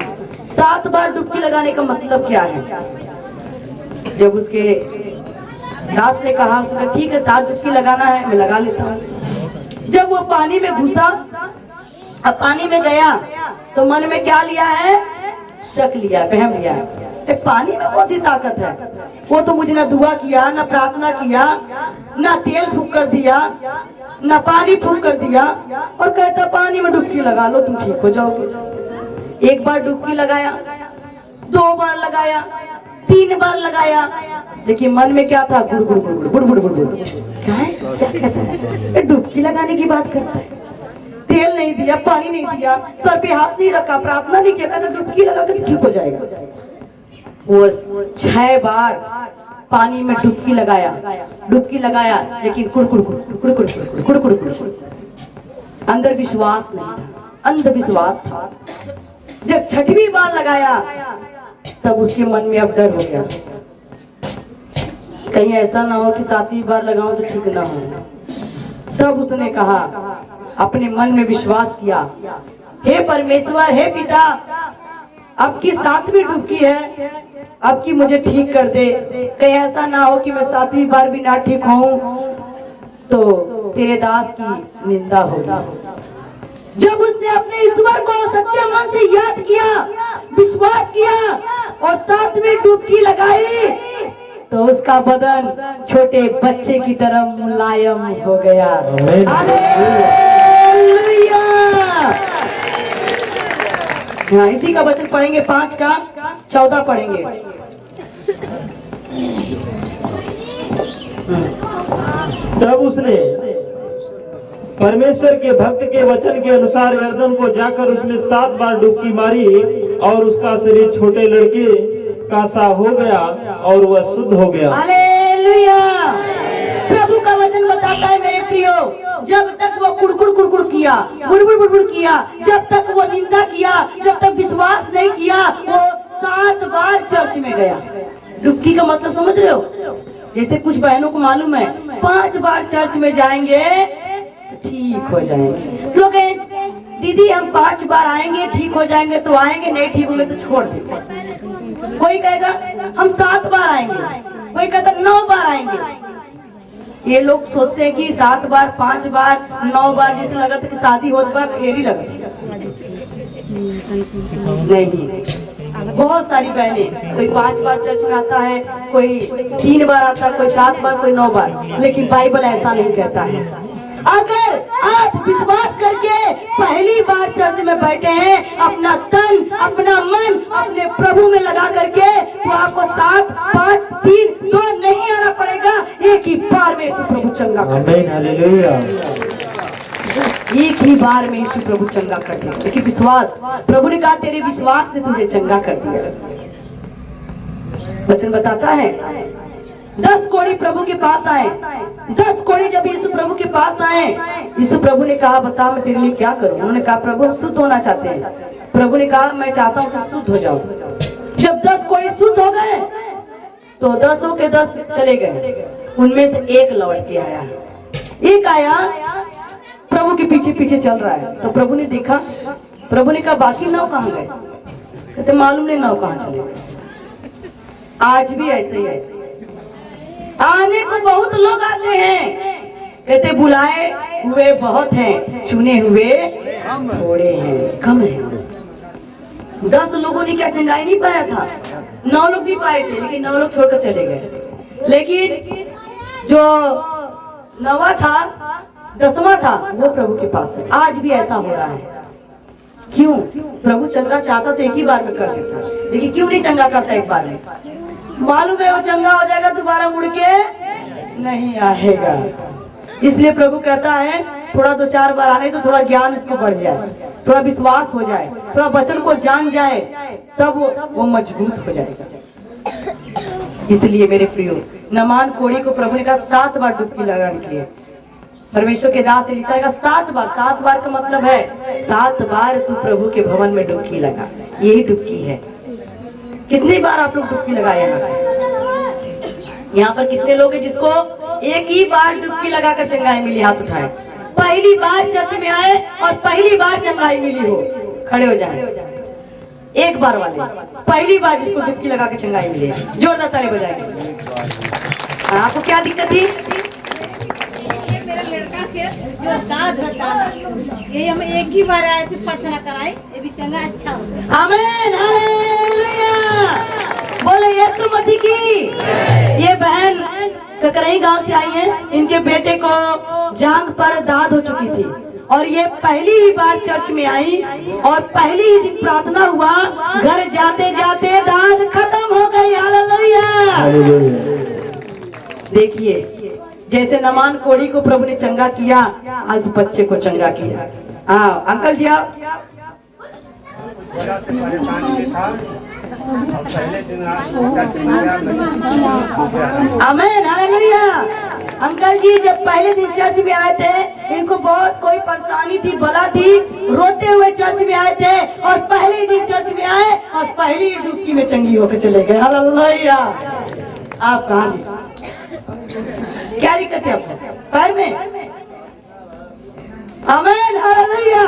7 बार डुबकी लगाने का मतलब क्या है? जब उसके दास ने कहा, ठीक है 7 डुबकी लगाना है, मैं लगा लेता हूँ। जब वो पानी में घुसा, अब पानी में गया तो मन में क्या लिया है? शक लिया, वहम लिया है। पानी में कौन सी ताकत है? वो तो मुझे ना दुआ किया, ना प्रार्थना किया, ना तेल फूंक कर दिया, ना पानी फूंक कर दिया, और कहता पानी में डुबकी लगा लो तुम ठीक हो जाओगे। 1 बार डुबकी लगाया, 2 बार लगाया, 3 बार लगाया, लेकिन मन में क्या था? गुड़ गुड़ गुड़ गुड़ गुड़ गुड़ गुड़। क्या है? क्या कहता है? डुबकी लगाने की बात करता है, तेल नहीं दिया, पानी नहीं दिया, सर पे हाथ नहीं रखा, प्रार्थना नहीं किया, कहता डुबकी लगा कर ठीक हो जाएगा। वो 6 बार पानी में डुबकी लगाया, लेकिन कुड़ कुड़ कुड़ कुड़ कुड़ कुड़ कुड़ कुड़। अंदर विश्वास नहीं था, अंधविश्वास था। जब 6वीं बार लगाया तब उसके मन में अब डर हो गया, कहीं ऐसा ना हो कि 7वीं बार लगाऊं तो ठीक ना हो। तब उसने कहा, अपने मन में विश्वास किया, हे परमेश्वर, हे पिता, अब की 7वीं डुबकी है, अब की मुझे ठीक कर दे, कहीं ऐसा ना हो कि मैं 7वीं बार भी ना ठीक हूँ तो तेरे दास की निंदा होगी। जब उसने अपने ईश्वर को सच्चे मन से याद किया, विश्वास किया और 7वीं डुबकी लगाई तो उसका बदन छोटे बच्चे की तरह मुलायम हो गया। हालेलुया। हाँ, इसी का वचन पढ़ेंगे 5 का 14 पढ़ेंगे। तब उसने परमेश्वर के भक्त के वचन के अनुसार यर्दन को जाकर उसमें 7 बार डुबकी मारी और उसका शरीर छोटे लड़के का सा हो गया और वह शुद्ध हो गया। हालेलुया। प्रभु का वचन बताता है मेरे प्रियो, जब तक वो कुड़कुड़ कुड़कुड़ किया, बुड़बुड़ बुड़बुड़ किया, जब तक वो निंदा किया, जब तक विश्वास नहीं किया, वो 7 बार चर्च में गया। डुबकी का मतलब समझ रहे हो? जैसे कुछ बहनों को मालूम है 5 बार चर्च में जाएंगे ठीक हो जाएंगे। तो कहें दीदी हम 5 बार आएंगे ठीक हो जाएंगे तो आएंगे, नहीं ठीक होंगे तो छोड़ देंगे। कोई कहेगा हम 7 बार आएंगे, कोई कहता 9 बार आएंगे। ये लोग सोचते हैं कि 7 बार 5 बार 9 बार जैसे लगा था कि शादी होने पर फेरी लगती। नहीं, बहुत सारी बहनें, कोई 5 बार चर्च में आता है, कोई 3 बार आता है, कोई 7 बार, कोई 9 बार, लेकिन बाइबल ऐसा नहीं कहता है। अगर आप विश्वास करके पहली बार चर्च में बैठे हैं, अपना तन, अपना मन अपने प्रभु में लगा करके, तो आपको 7, 5, 3, 2 नहीं आना पड़ेगा, एक ही बार में यीशु प्रभु चंगा कर देगा। हालेलुया। एक ही बार में यीशु प्रभु चंगा कर देगा। देखिए विश्वास, प्रभु ने कहा तेरे विश्वास ने तुझे चंगा कर दिया। वचन बताता है 10 कोढ़ी प्रभु के पास आए। 10 कोढ़ी जब यीशु प्रभु के पास आए, यीशु प्रभु ने कहा बता मैं तेरे लिए क्या करूं। उन्होंने कहा प्रभु हम शुद्ध होना चाहते हैं। प्रभु ने कहा मैं चाहता हूं तुम शुद्ध हो जाओ। जब 10 कोढ़ी शुद्ध हो गए तो 10 के 10 चले गए, उनमें से एक लौट के आया। एक आया प्रभु के पीछे पीछे चल रहा है, तो प्रभु ने देखा, प्रभु ने कहा बाकी 9 कहाँ गए? कहते मालूम नहीं 9 कहाँ चले गए। आज भी ऐसे ही है, आने को बहुत लोग आते हैं, कहते बुलाए हुए बहुत हैं, चुने हुए थोड़े हैं, कम है। 10 लोगों ने क्या चंगाई नहीं पाया था? 9 लोग भी पाए थे, लेकिन 9 लोग छोड़कर चले गए। लेकिन जो 9वां था, 10वां था, वो प्रभु के पास है। आज भी ऐसा हो रहा है। क्यों? प्रभु चंगा चाहता तो एक ही बार में कर देता, लेकिन क्यों नहीं चंगा करता एक बार में? मालूम है वो चंगा हो जाएगा, दोबारा मुड़ के नहीं आएगा। इसलिए प्रभु कहता है थोड़ा 2-4 बार आने तो थोड़ा ज्ञान इसको बढ़ जाए, थोड़ा विश्वास हो जाए, थोड़ा वचन को जान जाए, तब वो मजबूत हो जाएगा। इसलिए मेरे प्रियो, नामान कोढ़ी को प्रभु ने कहा 7 बार डुबकी लगाने के लिए। परमेश्वर के दास एलीशा का 7 बार का मतलब है 7 बार तू प्रभु के भवन में डुबकी लगा। यही डुबकी है। कितनी बार आप लोग डुबकी लगाए यहाँ पर कितने लोग हैं जिसको एक ही बार डुबकी लगाकर चंगाई मिली? हाथ उठाए। पहली बार चर्च में आए और पहली बार चंगाई मिली हो, खड़े हो जाए। एक बार वाले पहली बार जिसको डुबकी लगा के चंगाई मिली, जोरदार ताली बजाएंगे। आपको क्या दिक्कत थी? ये मेरा लड़का के जो दाद होता है, ये हम एक ही बार आए थे प्रार्थना कराए, ये भी चंगा अच्छा हो गया। आमीन, हालेलुया। बोले यीशु मसीह की। ये बहन ककरई गांव से आई है। इनके बेटे को जांघ पर दाद हो चुकी थी और ये पहली ही बार चर्च में आई और पहली ही दिन प्रार्थना हुआ, घर जाते जाते दाद खत्म हो गई। हालेलुया। देखिए, जैसे नामान कोढ़ी को प्रभु ने चंगा किया, आज बच्चे को चंगा किया। हाँ अंकल जी, आप आमीन, हालेलुया। अंकल जी जब पहले दिन चर्च में आए थे, इनको बहुत कोई परेशानी थी, बला थी, रोते हुए चर्च में आए थे और पहले दिन चर्च में आए और पहली डुबकी में चंगी होकर चले गए। हालेलुया। आप कहाँ जी? क्या दिक्कत है आपको पैर में? आमीन, हालेलुया।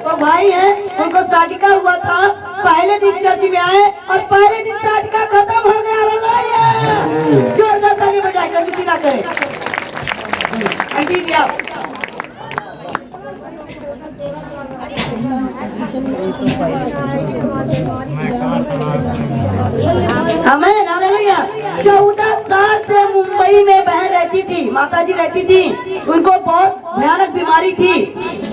तो भाई है, उनको साटिका हुआ था, पहले दिन चर्च में आए और पहले दिन साटिका खत्म हो गया। हालेलुया। जोरदार ताली बजाए, कंजूसी ना करें। आंटी जी आप आमीन, हालेलुया। 14 साल से मुंबई में बहन रहती थी, माताजी रहती थी। उनको बहुत भयानक बीमारी थी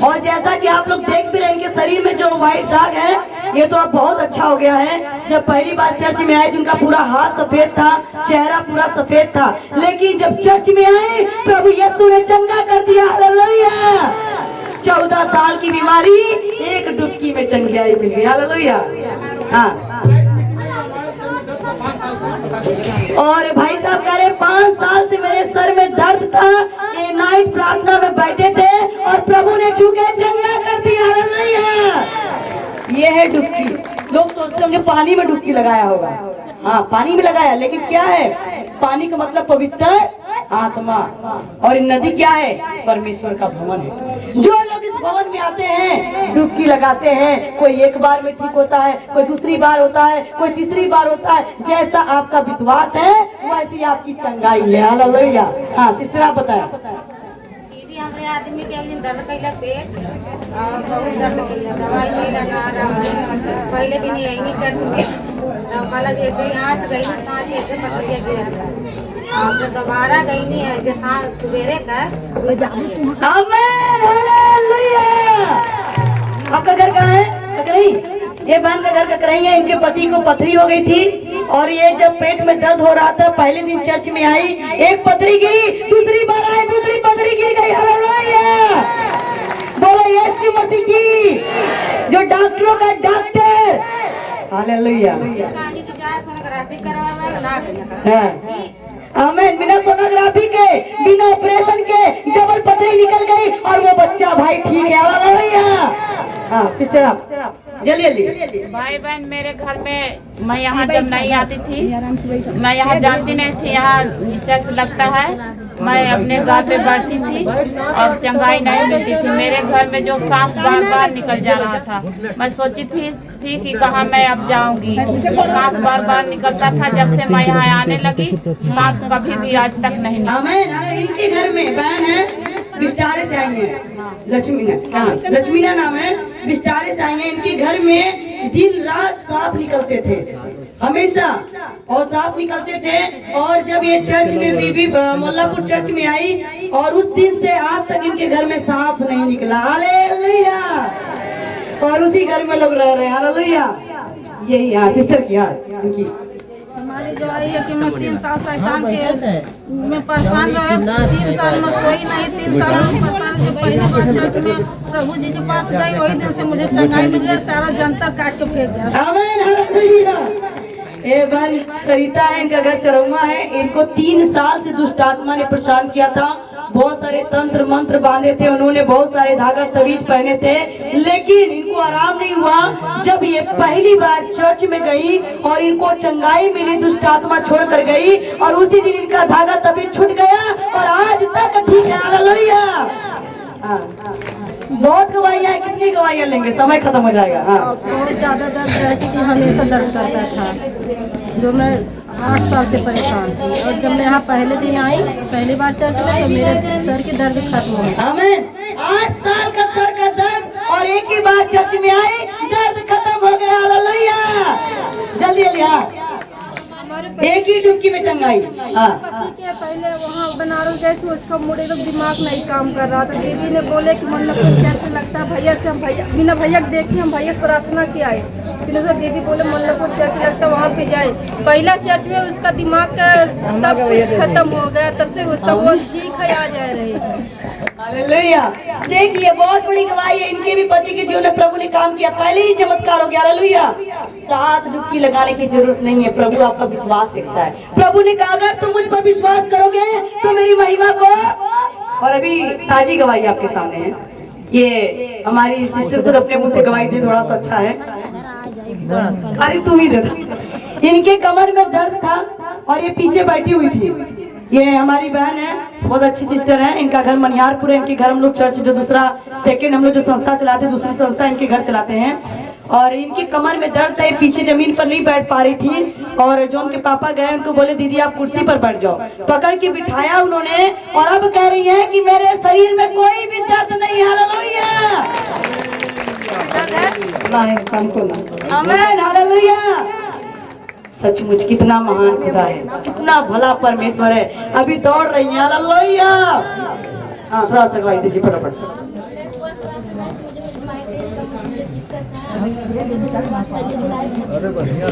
और जैसा कि आप लोग देख भी रहे हैं, इनके शरीर में जो व्हाइट दाग है, ये तो अब बहुत अच्छा हो गया है। जब पहली बार चर्च में आए, जिनका पूरा हाथ सफेद था, चेहरा पूरा सफेद था, लेकिन जब चर्च में आए, प्रभु यीशु ने चंगा कर दिया। हालेलुया। 14 साल की बीमारी एक डुबकी में चंगाई मिल गई। हालेलुया। हाँ, और भाई साहब कह रहे 5 साल से मेरे सर में दर्द था, ये नाइट प्रार्थना में बैठे थे और प्रभु ने छू के चंगा कर दिया। हालेलुया। ये है डुबकी। लोग सोचते होंगे पानी में डुबकी लगाया होगा। हाँ, पानी में लगाया, लेकिन क्या है? पानी का मतलब पवित्र आत्मा, और नदी क्या है? परमेश्वर का भवन है। जो लोग इस भवन में आते हैं, डुबकी लगाते हैं, कोई एक बार में ठीक होता है, कोई दूसरी बार होता है, कोई तीसरी बार होता है। जैसा आपका विश्वास है वैसी आपकी चंगाई है। हालेलुया। हाँ सिस्टर, आप बताएं। दीदी, हमारे आदमी के दिन दर्द कैला पेट और बहुत दर्द कैला, दवाई नहीं लगा रहा है। पहले दिन यही चर्च में मतलब एक यहाँ से गई ना, सांझ एक पकड़िया गिरा और फिर दोबारा गई नहीं है, जो सवेरे का। आमीन, हालेलुया। आपका घर कहाँ है? ककरई। ये बहन का घर ककरई है। इनके पति को पथरी हो गई थी और ये जब पेट में दर्द हो रहा था, पहले दिन चर्च में आई, एक पथरी गिरी, दूसरी बार आई, दूसरी पथरी गिर गई। हालेलुया। बोलो यीशु मसीह की, जो डॉक्टरों का डॉक्टर। हालेलुया। सोनोग्राफी करवावा ना, आमीन। बिना सोनोग्राफी के, बिना ऑपरेशन के डबल पथरी निकल गई और वो बच्चा भाई ठीक है। हालेलुया। हाँ सिस्टर, आप जल्दी जल्दी। भाई बहन, मेरे घर में मैं यहाँ जब नहीं आती थी, मैं यहाँ जानती नहीं थी यहाँ चर्च लगता है। मैं अपने घर पे बैठती थी और चंगाई नहीं मिलती थी। मेरे घर में जो सांप बार बार निकल जा रहा था, मैं सोची थी कि कहाँ मैं अब जाऊंगी। सांप बार बार निकलता था। जब से मैं यहाँ आने लगी, सांप कभी भी आज तक नहीं निकला। आमीन। इनके घर में बहन है, विस्तारे से आई है, लक्ष्मीना। हाँ, लक्ष्मीना नाम है, विस्तारे से आई है। इनके घर में दिन रात सांप निकलते थे हमेशा, और सांप निकलते थे। और जब ये चर्च में बीबी मोल्लापुर चर्च में आई, और उस दिन से आज तक इनके घर में सांप नहीं निकला। हालेलुया। और उसी घर में लोग रह रहे हैं। हालेलुया। यही। हाँ सिस्टर की, हाँ इनकी हमारी गवाही है कि मैं 3 साल शैतान के में परेशान रहे, 3 साल में सोई नहीं, 3 साल में परेशान। जब पहली बार चर्च में प्रभु जी के पास गई, वही दिन से मुझे चंगाई मिल गई, सारा जंतर काट के फेंक गया। आमीन, हालेलुया। ये बहन सरिता है, इनका घर चरौमा है। इनको 3 साल से दुष्ट आत्मा ने परेशान किया था। बहुत सारे तंत्र मंत्र बांधे थे उन्होंने, बहुत सारे धागा तवीज पहने थे, लेकिन इनको आराम नहीं हुआ। जब ये पहली बार चर्च में गई और इनको चंगाई मिली, दुष्ट आत्मा छोड़ कर गई और उसी दिन इनका धागा तवीज छूट गया और आज तक ठीक है। हालेलुया। बहुत गवाहियाँ, कितनी गवाहियाँ लेंगे, समय खत्म हो जाएगा। हाँ, बहुत ज़्यादा दर्द रहती थी, हमेशा दर्द करता था, जो मैं 8 साल से परेशान थी। और जब मैं यहाँ पहले दिन आई, पहली बार चर्च में, तो मेरे सर की दर्द खत्म हो गया। आमीन। 8 साल का सर का दर्द और एक ही बार चर्च में आए, दर्द खत्म हो गया। हालेलुया। जल्दी जल्दी। हाँ, एक ही डुबकी में चंगाई। हाँ, पति के पहले वहाँ बनारस गए थे, उसका मुड़े तो दिमाग नहीं काम कर रहा था। दीदी ने बोले कि मतलब चर्च लगता है, भैया से हम बिना भैया के देखे हम भैया से प्रार्थना किया है। फिर उसका दीदी बोले मतलब चर्च लगता है, वहाँ पे जाए। पहला चर्च में उसका दिमाग का सब कुछ खत्म हो गया, तब से वो सब वो ठीक है, आ जा रही है। हालेलुया। देखिए, बहुत बड़ी गवाही है। इनके भी पति के जीवन में प्रभु ने काम किया, पहले ही चमत्कार हो गया। हालेलुया। 7 डुबकी लगाने की जरूरत नहीं है, प्रभु आपका विश्वास देखता है। प्रभु ने कहा अगर तुम मुझ पर विश्वास करोगे तो मेरी महिमा को। और अभी ताजी गवाही आपके सामने है। ये हमारी सिस्टर खुद अपने मुंह से गवाही दी, थोड़ा सा अच्छा है। अरे तू ही दे दे। इनके कमर में दर्द था और ये पीछे बैठी हुई थी। ये हमारी बहन है, बहुत अच्छी सिस्टर है। इनका घर मनिहारपुर है। इनके घर हम लोग चर्च जो दूसरा सेकंड हम लोग जो संस्था चलाते हैं, दूसरी संस्था इनके घर चलाते हैं। और इनकी कमर में दर्द है, पीछे जमीन पर नहीं बैठ पा रही थी। और जो उनके पापा गए उनको बोले दीदी आप कुर्सी पर बैठ जाओ, पकड़ के बिठाया उन्होंने। और अब कह रही है कि मेरे शरीर में कोई भी दर्द नहीं। हालेलुया। आमीन, हालेलुया। सचमुच कितना महान खुदा है, कितना भला परमेश्वर है। अभी दौड़ रही है। हालेलुया। हाँ, थोड़ा सा गवाही दीजिए फटाफट।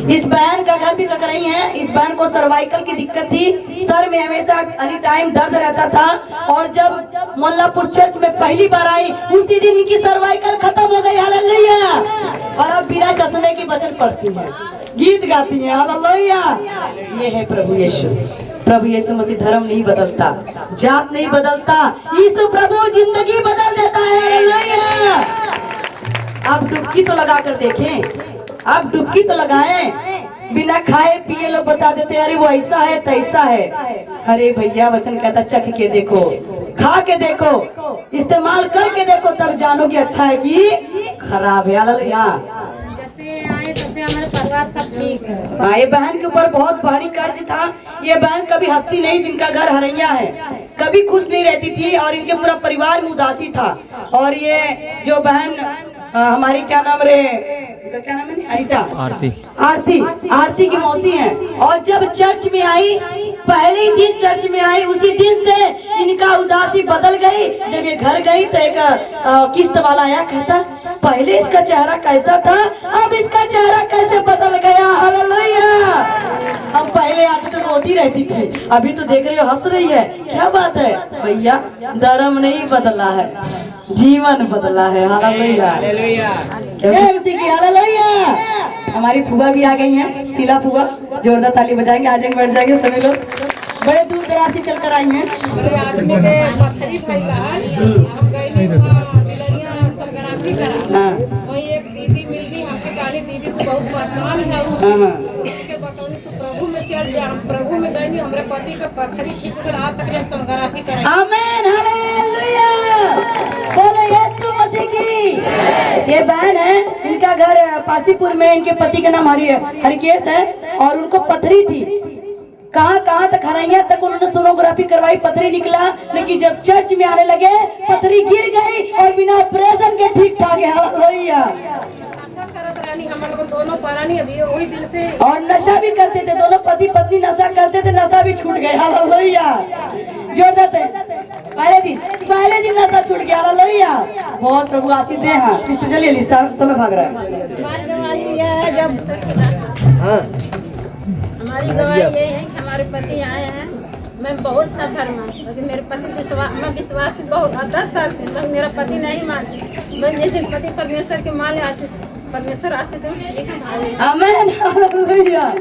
इस बहन का घर भी ककरई है। इस बहन को सर्वाइकल की दिक्कत थी, सर में हमेशा एनी टाइम दर्द रहता था। और जब मोल्लापुर चर्च में पहली बार आई, उसी दिन इनकी सर्वाइकल खत्म हो गई। हालेलुया। और अब बिना चश्मे की वचन पढ़ती है, गीत गाती है। हालेलुया। ये है प्रभु यीशु। प्रभु यीशु मसीह धर्म नहीं बदलता, जात नहीं बदलता, यीशु प्रभु जिंदगी बदल देता है। हालेलुया। आप डुबकी तो लगा कर देखें, आप डुबकी तो लगाएं। बिना खाए पिए लोग बता देते अरे वो ऐसा है तैसा है। अरे भैया वचन कहता चख के देखो, खा के देखो, इस्तेमाल करके देखो, तब जानोगे अच्छा है कि खराब है। हालेलुया। आए तब से हमारे परिवार सब ठीक है। हाँ, ये बहन के ऊपर बहुत भारी कर्ज था। ये बहन कभी हंसती नहीं थी, इनका घर हरैया है, कभी खुश नहीं रहती थी और इनके पूरा परिवार में उदासी था। और ये जो बहन हमारी क्या नाम रे, क्या नाम है, अनीता, आरती की मौसी है। और जब चर्च में आई, पहले ही दिन चर्च में आई, उसी दिन से इनका उदासी बदल गई। जब ये घर गई तो एक किस्त वाला आया, कहता पहले इसका चेहरा कैसा था, अब इसका चेहरा कैसे बदल गया। हालेलुया। हम पहले आके तो रोती रहती थी, अभी तो देख रही हो हंस रही है। क्या बात है भैया, धर्म नहीं बदला है, जीवन बदला है। हालेलुया। हालेलुया। हमारी फुआ भी आ गई हैं, शीला फुआ, जोरदार ताली बजाएंगे, आज बैठ जाएंगे सभी लोग। बड़े दूर दराज से चल कर आई हैं। एक दीदी मिल गई, हमके गाली दीदी तो बहुत परेशान है। उसके बतौनी तो प्रभु में चल जा, हम प्रभु में गए, हमारे पति का पत्थरी ठीक कर आज तक सोनोग्राफी कराई। आमीन, हालेलुया। बोलो यीशु मसीह की। ये बहन है, इनका घर पासीपुर में, इनके पति का नाम हरिकेश है और उनको पथरी थी। कहाँ तक हराइया तक उन्होंने सोनोग्राफी करवाई, पथरी निकला। लेकिन जब चर्च में आने लगे पथरी गिर गई और बिना ऑपरेशन के ठीक ठाक है। हालेलुया। दोनों परानी अभी वही दिन से, और नशा भी करते थे, दोनों पति पत्नी नशा करते थे, नशा भी छूट गए। हालेलुया। जोरदार से पहले दिन नशा छूट गया। हालेलुया। बहुत प्रभु आशीष दे। हाँ सिस्टर चलिए, समय भाग रहा है। हमारी गवाही यही है कि हमारे पति आए हैं। मैं बहुत सफर में, लेकिन मेरे पति मैं विश्वास बहुत 10 साल से, मगर मेरा पति नहीं मानते। मैं जिस दिन पति परमेश्वर के मान ले परमेश्वर आसे तो ठीक है। आमीन, हालेलुया।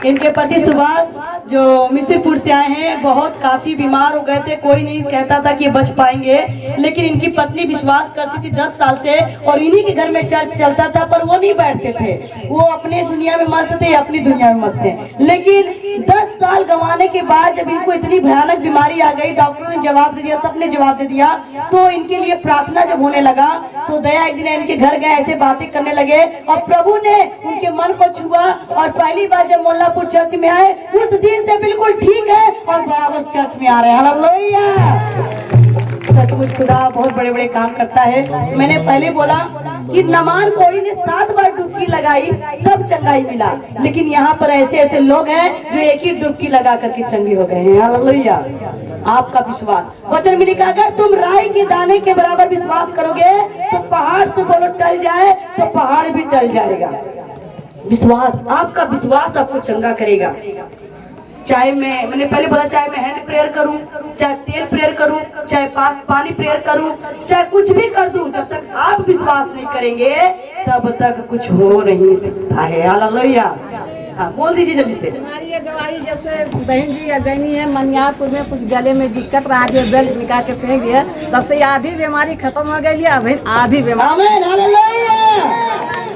इनके पति सुभाष जो मिस्रपुर से आए हैं, बहुत काफी बीमार हो गए थे, कोई नहीं कहता था कि ये बच पाएंगे, लेकिन इनकी पत्नी विश्वास करती थी 10 साल से, और इन्हीं के घर में चर्च चलता था, पर वो नहीं बैठते थे, वो अपने दुनिया में मस्त थे, अपनी दुनिया में मस्त थे। लेकिन 10 साल गंवाने के बाद जब इनको इतनी भयानक बीमारी आ गई, डॉक्टरों ने जवाब दे दिया, सबने जवाब दे दिया, तो इनके लिए प्रार्थना जब होने लगा तो दया एक दिन इनके घर गए, ऐसे बातें करने लगे, और प्रभु ने उनके मन को छुआ, और पहली बार जब मोल्लापुर चर्च में आए उस दिन से बिल्कुल ठीक है और बराबर चर्च में आ रहे हैं। हालेलुया। सचमुच खुदा बहुत बड़े बड़े काम करता है। मैंने पहले बोला कि नमान कोड़ी ने 7 बार डुबकी लगाई तब चंगाई मिला, लेकिन यहाँ पर ऐसे ऐसे लोग हैं जो एक ही डुबकी लगा करके चंगे हो गए हैं। हालेलुया। आपका विश्वास, वचन में लिखा, अगर तुम राई के दाने के बराबर विश्वास करोगे तो पहाड़ से बोलो टल जाए तो पहाड़ भी टल जाएगा। विश्वास, आपका विश्वास आपको चंगा करेगा। चाहे मैंने पहले बोला, चाहे मैं हैंड प्रेयर करूं, चाहे तेल प्रेयर करूं, चाहे पानी प्रेयर करूं, चाहे कुछ भी कर दूं, जब तक आप विश्वास नहीं करेंगे तब तक कुछ हो नहीं सकता है। हालेलुया। हाँ, बोल दीजिए जल्दी से। हमारी ये गवाही, जैसे बहन जी या गई है मनियारपुर में, कुछ गले में दिक्कत रहा है, बेल्ट निकाल के फेंक दिया, तब से आधी बीमारी खत्म हो गई है, अभी आधी बीमारी। आमीन, हालेलुया।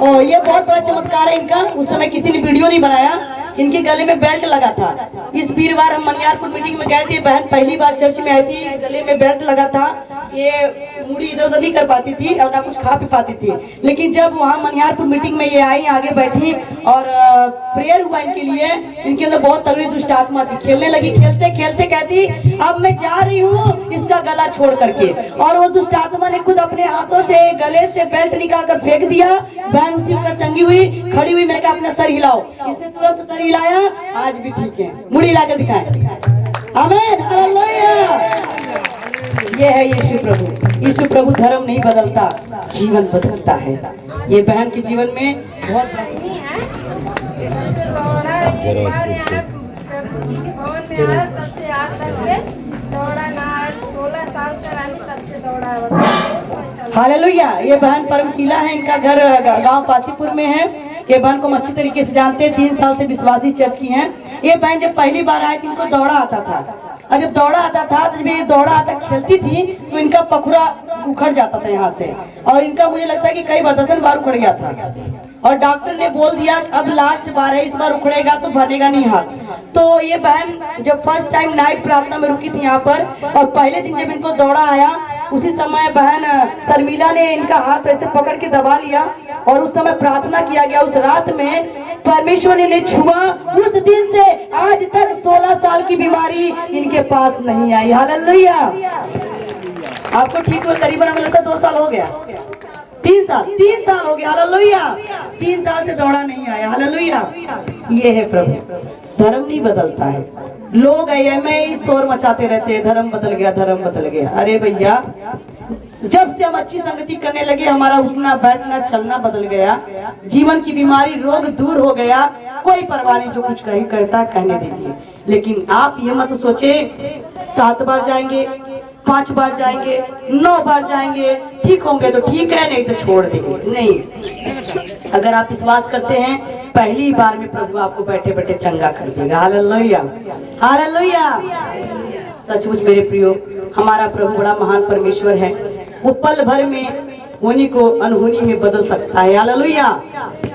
और ये बहुत बड़ा चमत्कार है इनका। उस समय किसी ने वीडियो नहीं बनाया, इनके गले में बेल्ट लगा था। इस वीरवार हम मनियारपुर मीटिंग में गए थे, बहन पहली बार चर्च में आई थी, गले में बेल्ट लगा था, ये मुड़ी इधर उधर नहीं कर पाती थी और ना कुछ खा पी पाती थी, लेकिन जब वहाँ मनियारपुर मीटिंग में ये आई, आगे बैठी और प्रेयर हुआ इनके लिए, इनके अंदर बहुत तगड़ी दुष्ट आत्मा थी, खेलने लगी, खेलते खेलते कहती अब मैं जा रही हूँ इसका गला छोड़ करके, और वो दुष्ट आत्मा ने खुद अपने हाथों से गले से बेल्ट निकाल कर फेंक दिया। बहन उसी पर चंगी हुई, खड़ी हुई, मैंने कहा अपना सर हिलाओ, इसने तुरंत सर हिलाया, आज भी ठीक है, मुड़ी लाकर दिखाए। आमीन, हालेलुया। ये है यीशु प्रभु। यीशु प्रभु धर्म नहीं बदलता, जीवन बदलता है। ये बहन के जीवन में बहुत तब से आज तक से दौड़ा ना, 16 साल करानी तब से दौड़ा। हालेलुया। ये बहन परमशीला है, इनका घर गांव पासीपुर में है। ये बहन को हम अच्छी तरीके से जानते हैं, 3 साल से विश्वासी चर्च की हैं। ये बहन जब पहली बार आई थी, इनको दौड़ा आता था, और जब दौड़ा आता था तो जब ये दौड़ा आता खेलती थी तो इनका पखुरा उखड़ जाता था यहाँ से, और इनका मुझे लगता है कि कई 10 बार उखड़ गया था, और डॉक्टर ने बोल दिया अब लास्ट बार है, इस बार उखड़ेगा तो बनेगा नहीं हाथ। तो ये बहन जब फर्स्ट टाइम नाइट प्रार्थना में रुकी थी यहाँ पर, और पहले दिन जब इनको दौड़ा आया, उसी समय बहन शर्मिला ने इनका हाथ ऐसे पकड़ के दबा लिया, और उस समय प्रार्थना किया गया। उस रात में परमेश्वर ने छुआ, उस दिन से आज तक 16 साल की बीमारी इनके पास नहीं आई। हालेलुया। आपको ठीक हुआ करीबन हमें लगता है 2 साल हो गया, 3 साल हो गया। हालेलुया। 3 साल से दौड़ा नहीं आया। हालेलुया। ये है प्रभु, धर्म नहीं बदलता है। लोग में ही शोर मचाते रहते हैं, धर्म बदल गया, धर्म बदल गया। अरे भैया, जब से हम अच्छी संगति करने लगे, हमारा उठना बैठना चलना बदल गया, जीवन की बीमारी रोग दूर हो गया। कोई परवाह नहीं, जो कुछ कहीं कहता कहने दीजिए, लेकिन आप ये मत सोचे 7 बार जाएंगे, 5 बार जाएंगे, 9 बार जाएंगे, ठीक होंगे तो ठीक है, नहीं तो छोड़ देंगे। नहीं, अगर आप विश्वास करते हैं, पहली बार में प्रभु आपको बैठे बैठे चंगा कर देगा। Hallelujah, hallelujah. सचमुच मेरे प्रियो, हमारा प्रभु बड़ा महान परमेश्वर है। वो पल भर में होनी को अनहोनी में बदल सकता है। हालेलुया।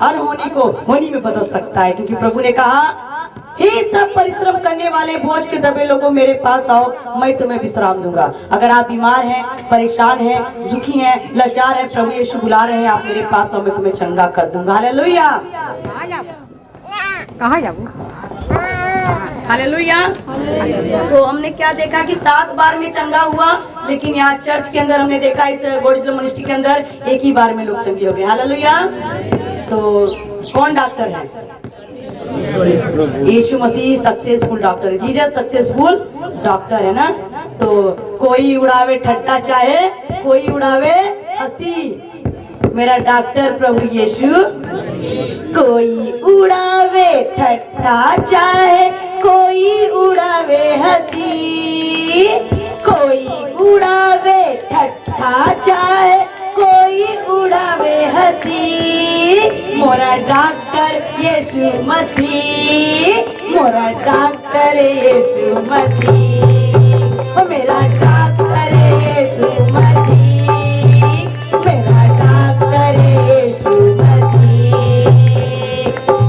अनहोनी को होनी में बदल सकता है, क्योंकि प्रभु ने कहा, हे सब परिश्रम करने वाले बोझ के दबे लोगों, मेरे पास आओ, मैं तुम्हें विश्राम दूंगा। अगर आप बीमार हैं, परेशान हैं, दुखी हैं, लाचार हैं, प्रभु यीशु बुला रहे हैं, आप मेरे पास आओ, मैं तुम्हें चंगा कर दूंगा। हालेलुया। कहाँ जाऊँ? हालेलुया। तो हमने क्या देखा कि 7 बार में चंगा हुआ, लेकिन यहाँ चर्च के अंदर हमने देखा, इस गोडिस्लो मिनिस्ट्री के अंदर 1 ही बार में लोग चंगे हो गए। हालेलुया। तो कौन डॉक्टर है? यीशु मसीह सक्सेसफुल डॉक्टर है। जीसस सक्सेसफुल डॉक्टर है ना। तो कोई उड़ावे ठट्टा, चाहे कोई उड़ावे हंसी, मेरा डॉक्टर प्रभु यीशु। कोई उड़ावे ठट्ठा चाहे कोई उड़ावे हंसी, कोई उड़ावे ठट्ठा चाहे कोई उड़ावे हंसी, मोरा डॉक्टर यीशु मसीह, मोरा डॉक्टर यीशु मसीह, ओ मेरा डॉक्टर यीशु मसीह, मेरा डॉक्टर यीशु मसीह।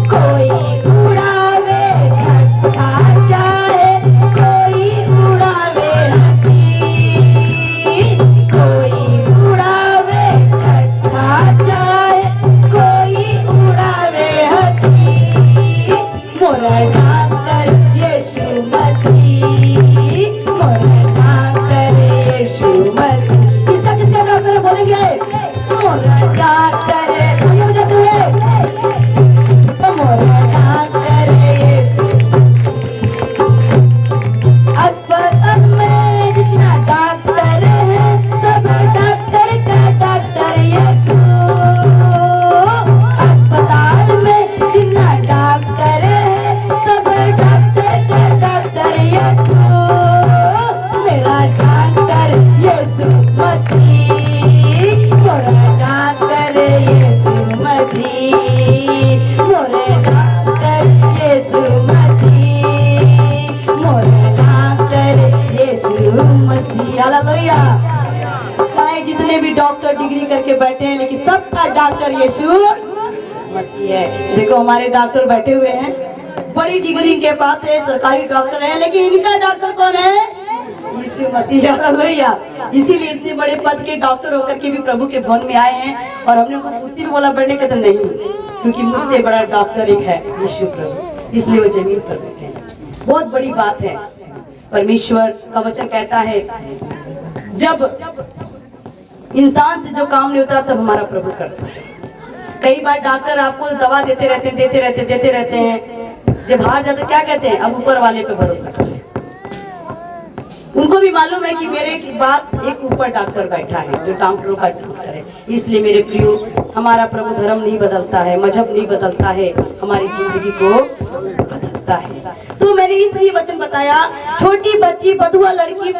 कोई उड़ावे ठट्ठा चाहे कोई उड़ावे हंसी, कोई उड़ावे ठट्ठा चाहे कोई उड़ावे हंसी, मोरा डॉक्टर यीशु मसीह, मोरा डॉक्टर यीशु मसीह। किसका किसका डॉक्टर बोलेंगे? मोरा डॉक्टर सुनो जाते हुए, मोरा डॉक्टर यीशु। अस्पताल में जितना डॉक्टर है सब डॉक्टर का डॉक्टर यीशु, अस्पताल में जितना डॉक्टर है सब डॉक्टर का डॉक्टर यीशु, मेरा डॉक्टर यीशु मसीह, मोरा डॉक्टर यीशु मसीह, मोरे डॉक्टर यीशु मसीह, मोरे डॉक्टर यीशु मसीह। हालेलुया। चाहे जितने भी डॉक्टर डिग्री करके बैठे हैं लेकिन सबका डॉक्टर यीशु मसीह है। देखो हमारे डॉक्टर बैठे हुए हैं, बड़ी डिग्री के पास है, सरकारी डॉक्टर है, लेकिन इनका डॉक्टर कौन है? यीशु मसीह। हालेलुया। इसीलिए इतने बड़े पद के डॉक्टर होकर के भी प्रभु के भवन में आए हैं और हमने उनको कुर्सी में बोला बैठने के तो नहीं, क्योंकि मुझसे बड़ा डॉक्टर एक है यीशु प्रभु, इसलिए वो जमीन पर बैठे हैं। बहुत बड़ी बात है। परमेश्वर का वचन कहता है जब इंसान से जो काम नहीं होता तब हमारा प्रभु करता है। कई बार डॉक्टर आपको दवा देते रहते हैं, जब हार जाते क्या कहते हैं? अब ऊपर वाले पे भरोसा करें। उनको भी मालूम है कि मेरे बाद एक ऊपर डॉक्टर बैठा है जो डॉक्टरों का डॉक्टर है। इसलिए मेरे प्रियो, हमारा प्रभु धर्म नहीं बदलता है, मजहब नहीं बदलता है, हमारी जिंदगी को बदलता है। तो मैंने इसलिए वचन बताया, छोटी बच्ची बधुआ लड़की,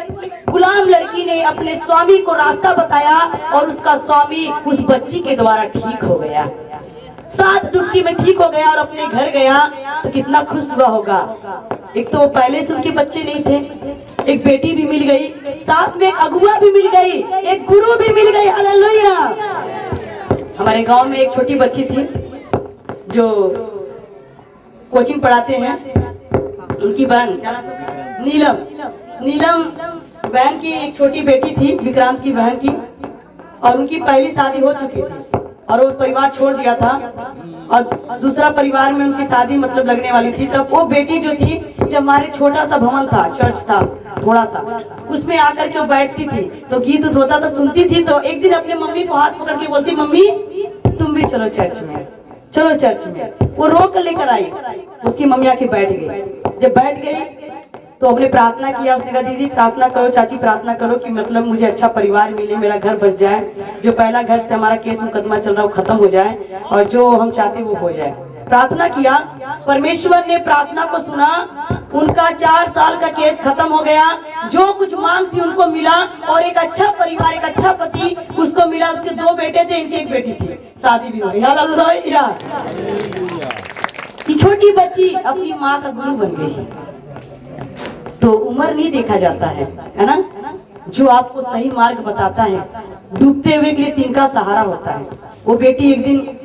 गुलाम लड़की ने अपने स्वामी को रास्ता बताया और उसका स्वामी उस बच्ची के द्वारा ठीक हो गया। 7 डुबकी में ठीक हो गया और अपने घर गया तो कितना खुश हुआ होगा। एक तो पहले से उनके बच्चे नहीं थे, एक बेटी भी मिल गई, साथ में एक अगुआ भी मिल गई, एक गुरु भी मिल गई। हालेलुया। हमारे गांव में एक छोटी बच्ची थी जो कोचिंग पढ़ाते हैं, उनकी बहन नीलम बहन की एक छोटी बेटी थी, विक्रांत की बहन की, और उनकी पहली शादी हो चुकी थी और वो परिवार छोड़ दिया था और दूसरा परिवार में उनकी शादी मतलब लगने वाली थी। तब वो बेटी जो थी, जब हमारे छोटा सा भवन था, चर्च था थोड़ा सा, उसमें आकर के वो बैठती थी तो गीत उत होता था, सुनती थी। तो एक दिन अपने मम्मी को हाथ पकड़ के बोलती, मम्मी तुम भी चलो चर्च में, चलो चर्च में। वो रो कर लेकर आई, उसकी मम्मी आके बैठ गई। जब बैठ गई तो हमने प्रार्थना किया, उसने कहा दीदी प्रार्थना करो, चाची प्रार्थना करो कि मतलब मुझे अच्छा परिवार मिले, मेरा घर बच जाए, जो पहला घर से हमारा केस मुकदमा चल रहा है वो खत्म हो जाए और जो हम चाहते वो हो जाए। प्रार्थना किया, परमेश्वर ने प्रार्थना को सुना, उनका 4 साल का केस खत्म हो गया, जो कुछ मांग थी उनको मिला और एक अच्छा परिवार, एक अच्छा पति उसको मिला। उसके 2 बेटे थे, इनकी एक बेटी थी, शादी भी हो गई। हालेलुया। छोटी बच्ची अपनी माँ का गुरु बन गई। तो उम्र नहीं देखा जाता है ना, जो आपको सही मार्ग बताता है, डूबते हुए के लिए तिनका सहारा होता है। वो बेटी एक दिन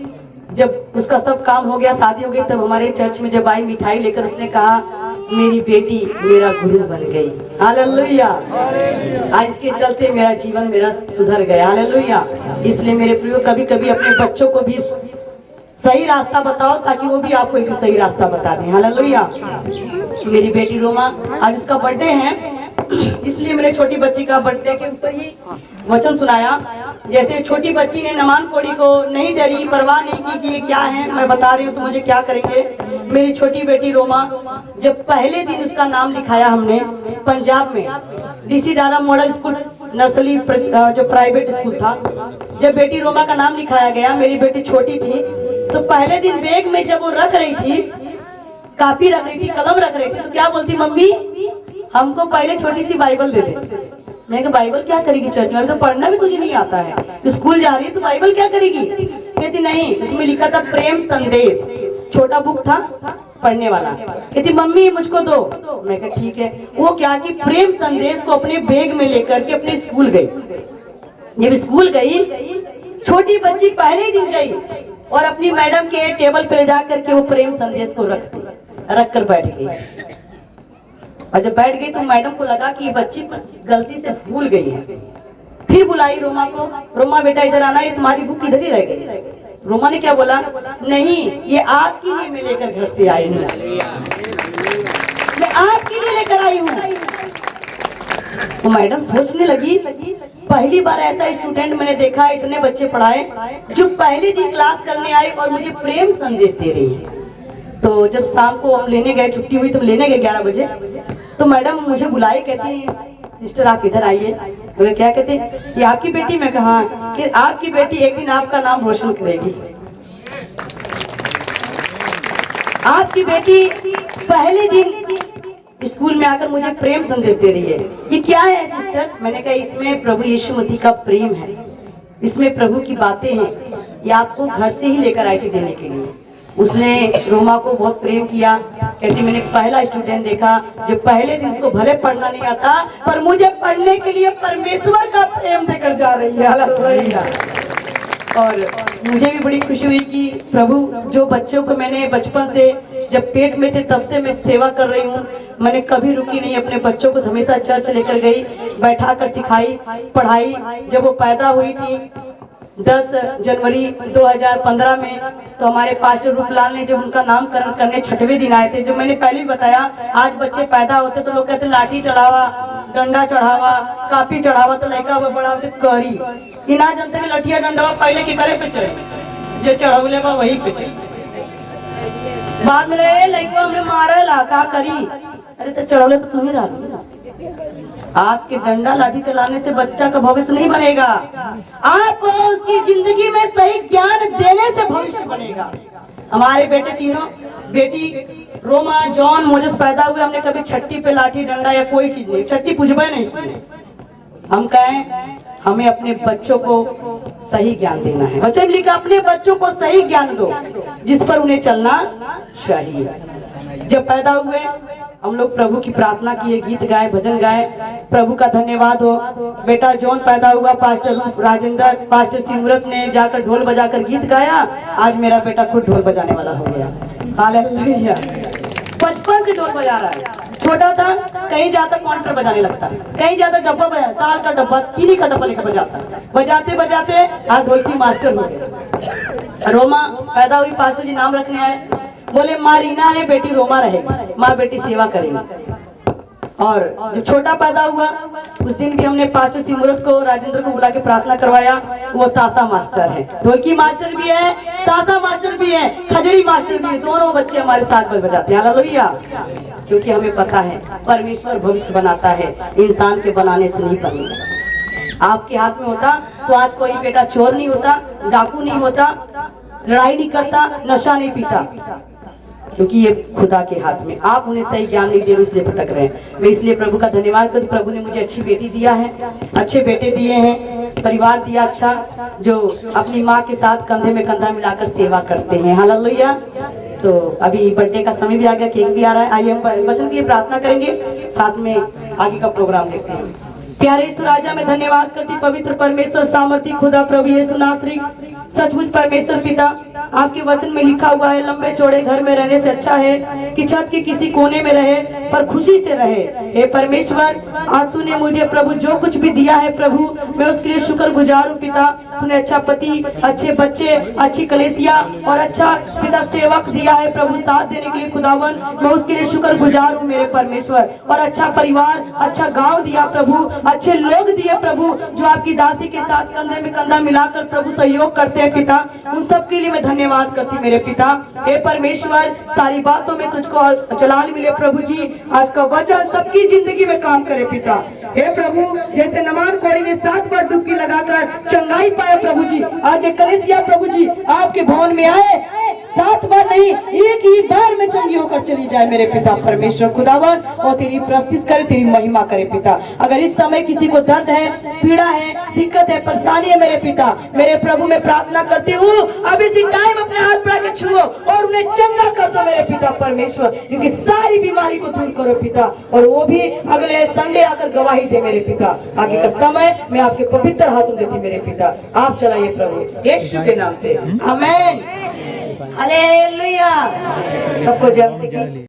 जब उसका सब काम हो गया, शादी हो गई, तब हमारे चर्च में जब आई मिठाई लेकर, उसने कहा मेरी बेटी मेरा गुरु बन गई। हालेलुया। आज इसके चलते मेरा जीवन मेरा सुधर गया। हालेलुया। इसलिए मेरे प्रियो, कभी कभी अपने बच्चों को भी सही रास्ता बताओ ताकि वो भी आपको एक सही रास्ता बता दें। हालेलुया। मेरी बेटी रोमा, आज उसका बर्थडे है, इसलिए मैंने छोटी बच्ची का बर्थडे के ऊपर ही वचन सुनाया। जैसे छोटी बच्ची ने नमान कोड़ी को नहीं डरी, परवाह नहीं की कि ये क्या है, मैं बता रही हूँ तो मुझे क्या करेंगे। मेरी छोटी बेटी रोमा, जब पहले दिन उसका नाम लिखाया हमने पंजाब में DC डारा मॉडल स्कूल नर्सरी जो प्राइवेट स्कूल था, जब बेटी रोमा का नाम लिखाया गया, मेरी बेटी छोटी थी, तो पहले दिन बैग में जब वो रख रही थी कापी रख रही थी, कलम रख रही थी, तो क्या बोलती मम्मी हमको पहले छोटी सी बाइबल दे दे। मैं कहा बाइबल क्या करेगी चर्च में, तो पढ़ना भी तुझे नहीं आता है, तो स्कूल जा रही है तो बाइबल क्या करेगी। कहती नहीं, उसमें लिखा था प्रेम संदेश, छोटा बुक था पढ़ने वाला। कहती मम्मी मुझको दो। मैं कहा ठीक है। वो क्या कि प्रेम संदेश को अपने बैग में लेकर के अपने स्कूल गई। जब स्कूल गई, छोटी बच्ची पहले दिन गई और अपनी मैडम के टेबल पे ले जा करके वो प्रेम संदेश को रख कर बैठ गई। और जब बैठ गई तो मैडम को लगा कि ये बच्ची गलती से भूल गई है। फिर बुलाई रोमा को, रोमा बेटा इधर आना, ये तुम्हारी बुक इधर ही रह गई। रोमा ने क्या बोला, नहीं ये आपके लिए मैं लेकर घर से आई हूँ, मैं आपके लिए लेकर आई हूँ। तो मैडम सोचने लगी, पहली बार ऐसा स्टूडेंट मैंने देखा है, इतने बच्चे पढ़ाए जो पहले दिन क्लास करने आए और मुझे प्रेम संदेश दे रही है। तो जब शाम को हम लेने गए, छुट्टी हुई तो लेने गए 11 बजे, तो मैडम मुझे बुलाई, कहती सिस्टर आप इधर आइए। तो क्या कहते, ये आपकी बेटी। मैं कहा कि आपकी बेटी एक दिन आपका नाम रोशन करेगी। आपकी बेटी पहले दिन स्कूल में आकर मुझे प्रेम संदेश दे रही है। ये क्या है सिस्टर? मैंने कहा इसमें प्रभु यीशु मसीह का प्रेम है, इसमें प्रभु की बातें हैं, ये आपको घर से ही लेकर आई थी देने के लिए। उसने रोमा को बहुत प्रेम किया। कहती मैंने पहला स्टूडेंट देखा जो पहले दिन उसको भले पढ़ना नहीं आता पर मुझे पढ़ने के लिए परमेश्वर का प्रेम देकर जा रही है। हालेलुया। और मुझे भी बड़ी खुशी हुई कि प्रभु जो बच्चों को मैंने बचपन से जब पेट में थे तब से मैं सेवा कर रही हूँ, मैंने कभी रुकी नहीं, अपने बच्चों को हमेशा चर्च लेकर गई, बैठा कर सिखाई, पढ़ाई। जब वो पैदा हुई थी 10 जनवरी 2015 में, तो हमारे पास्टर रूपलाल ने जब उनका नामकरण करने 6वें दिन आए थे, जो मैंने पहले भी बताया, आज बच्चे पैदा होते तो लोग कहते लाठी चढ़ावा, डंडा चढ़ावा, कापी चढ़ावा, तो लड़का वो बड़ा होते करी कि ना जानते लठिया डंडा पहले के करे पे चढ़े, जो चढ़ौले बा वही पे चढ़े। बाद में लड़का हमने मारा ला का करी, अरे तो चढ़ौले तो तुम ही रहा। आपके डंडा लाठी चलाने से बच्चा का भविष्य नहीं बनेगा, आपको उसकी जिंदगी में सही ज्ञान देने से भविष्य बनेगा। हमारे बेटे तीनों, बेटी रोमा, जॉन, मोजेस पैदा हुए, हमने कभी छट्टी पे लाठी डंडा या कोई चीज नहीं, छट्टी पुजबे नहीं की। हम कहें हमें अपने बच्चों को सही ज्ञान देना है। बच्चे लिखा अपने बच्चों को सही ज्ञान दो जिस पर उन्हें चलना चाहिए। जब पैदा हुए हम लोग प्रभु की प्रार्थना किए, गीत गाए, भजन गाए, प्रभु का धन्यवाद हो। बेटा जॉन पैदा हुआ, पास्टर राजेंद्र, पास्टर सिमरत ने जाकर ढोल बजाकर गीत गाया, आज मेरा बेटा खुद ढोल बजाने वाला हो गया। हालेलुया। बचपन से ढोल बजा रहा है, छोटा था कहीं जाता काउंटर बजाने लगता, कहीं जाता डब्बा बजा, ताल का डब्बा, चीनी का डब्बा लेकर बजाता, बजाते बजाते आज ढोलकी मास्टर हो गया। रोमा पैदा हुई, पास्टर जी नाम रखने आए, बोले माँ रीना है, बेटी रोमा रहेगी, माँ बेटी सेवा करेगी। और जब छोटा पैदा हुआ उस दिन भी हमने पास्टर सिमरत को, राजेंद्र को बुला के प्रार्थना करवाया। वो ताशा मास्टर है, ढोलकी मास्टर भी है, ताशा मास्टर भी है, खजड़ी मास्टर भी है, दोनों बच्चे हमारे साथ में बजाते हैं। हालेलुया। क्योंकि हमें पता है परमेश्वर भविष्य बनाता है, इंसान के बनाने से नहीं बनेगा। आपके हाथ में होता तो आज कोई बेटा चोर नहीं होता, डाकू नहीं होता, लड़ाई नहीं करता, नशा नहीं पीता, क्योंकि ये खुदा के हाथ में। आप उन्हें सही ज्ञान नहीं दे रहे, इसलिए भटक रहे हैं। मैं इसलिए प्रभु का धन्यवाद करती, प्रभु ने मुझे अच्छी बेटी दिया है, अच्छे बेटे दिए हैं, परिवार दिया अच्छा, जो अपनी माँ के साथ कंधे में कंधा मिलाकर सेवा करते हैं। हालेलुया। तो अभी बर्थडे का समय भी आ गया, केक भी आ रहा है। आइए हम वचन की प्रार्थना करेंगे, साथ में आगे का प्रोग्राम देखते हैं। प्यारे यीशु राजा में धन्यवाद करती, पवित्र परमेश्वर, सामर्थी खुदा प्रभु यीशु नासरी, सचमुच परमेश्वर पिता, आपके वचन में लिखा हुआ है लंबे चौड़े घर में रहने से अच्छा है कि छत के किसी कोने में रहे पर खुशी से रहे। हे परमेश्वर, आज तूने मुझे प्रभु जो कुछ भी दिया है प्रभु, मैं उसके लिए शुक्रगुजार हूँ पिता। तूने अच्छा पति, अच्छे बच्चे, अच्छी कलेसिया और अच्छा पिता सेवक दिया है प्रभु, साथ देने के लिए खुदावन, मैं उसके लिए शुक्रगुजार हूँ मेरे परमेश्वर। और अच्छा परिवार, अच्छा गाँव दिया प्रभु, अच्छे लोग दिए प्रभु, जो आपकी दासी के साथ कंधे में कंधा मिलाकर प्रभु सहयोग करते हैं पिता। उन सब के लिए मैं धन्यवाद करती मेरे पिता। हे परमेश्वर, सारी बातों में तुझको जलाल मिले प्रभु जी। आज का वचन सबकी जिंदगी में काम करे पिता। हे प्रभु, जैसे नमान कोड़ी ने 7 बार डुबकी लगाकर चंगाई पाया प्रभु जी, आज एक कलीसिया प्रभु जी आपके भवन में आए, 7 बार नहीं, एक ही बार में चंगी होकर चली जाए मेरे पिता परमेश्वर खुदावन, और तेरी प्रस्तुत करे, तेरी महिमा करे पिता। अगर इस समय किसी को दर्द है, पीड़ा है, दिक्कत है, परेशानी है मेरे पिता, मेरे प्रभु में प्रार्थना करती हूँ, अब इसी टाइम अपने हाथ बढ़ा के छुओ और उन्हें चंगा कर दो मेरे पिता परमेश्वर, क्योंकि सारी बीमारी को दूर करो पिता, और वो भी अगले संडे आकर गवाही दे मेरे पिता। आगे का समय मैं आपके पवित्र हाथों देती मेरे पिता, आप चलाइए प्रभु यीशु के नाम से, आमेन, हालेलुया। सबको जय मसीह की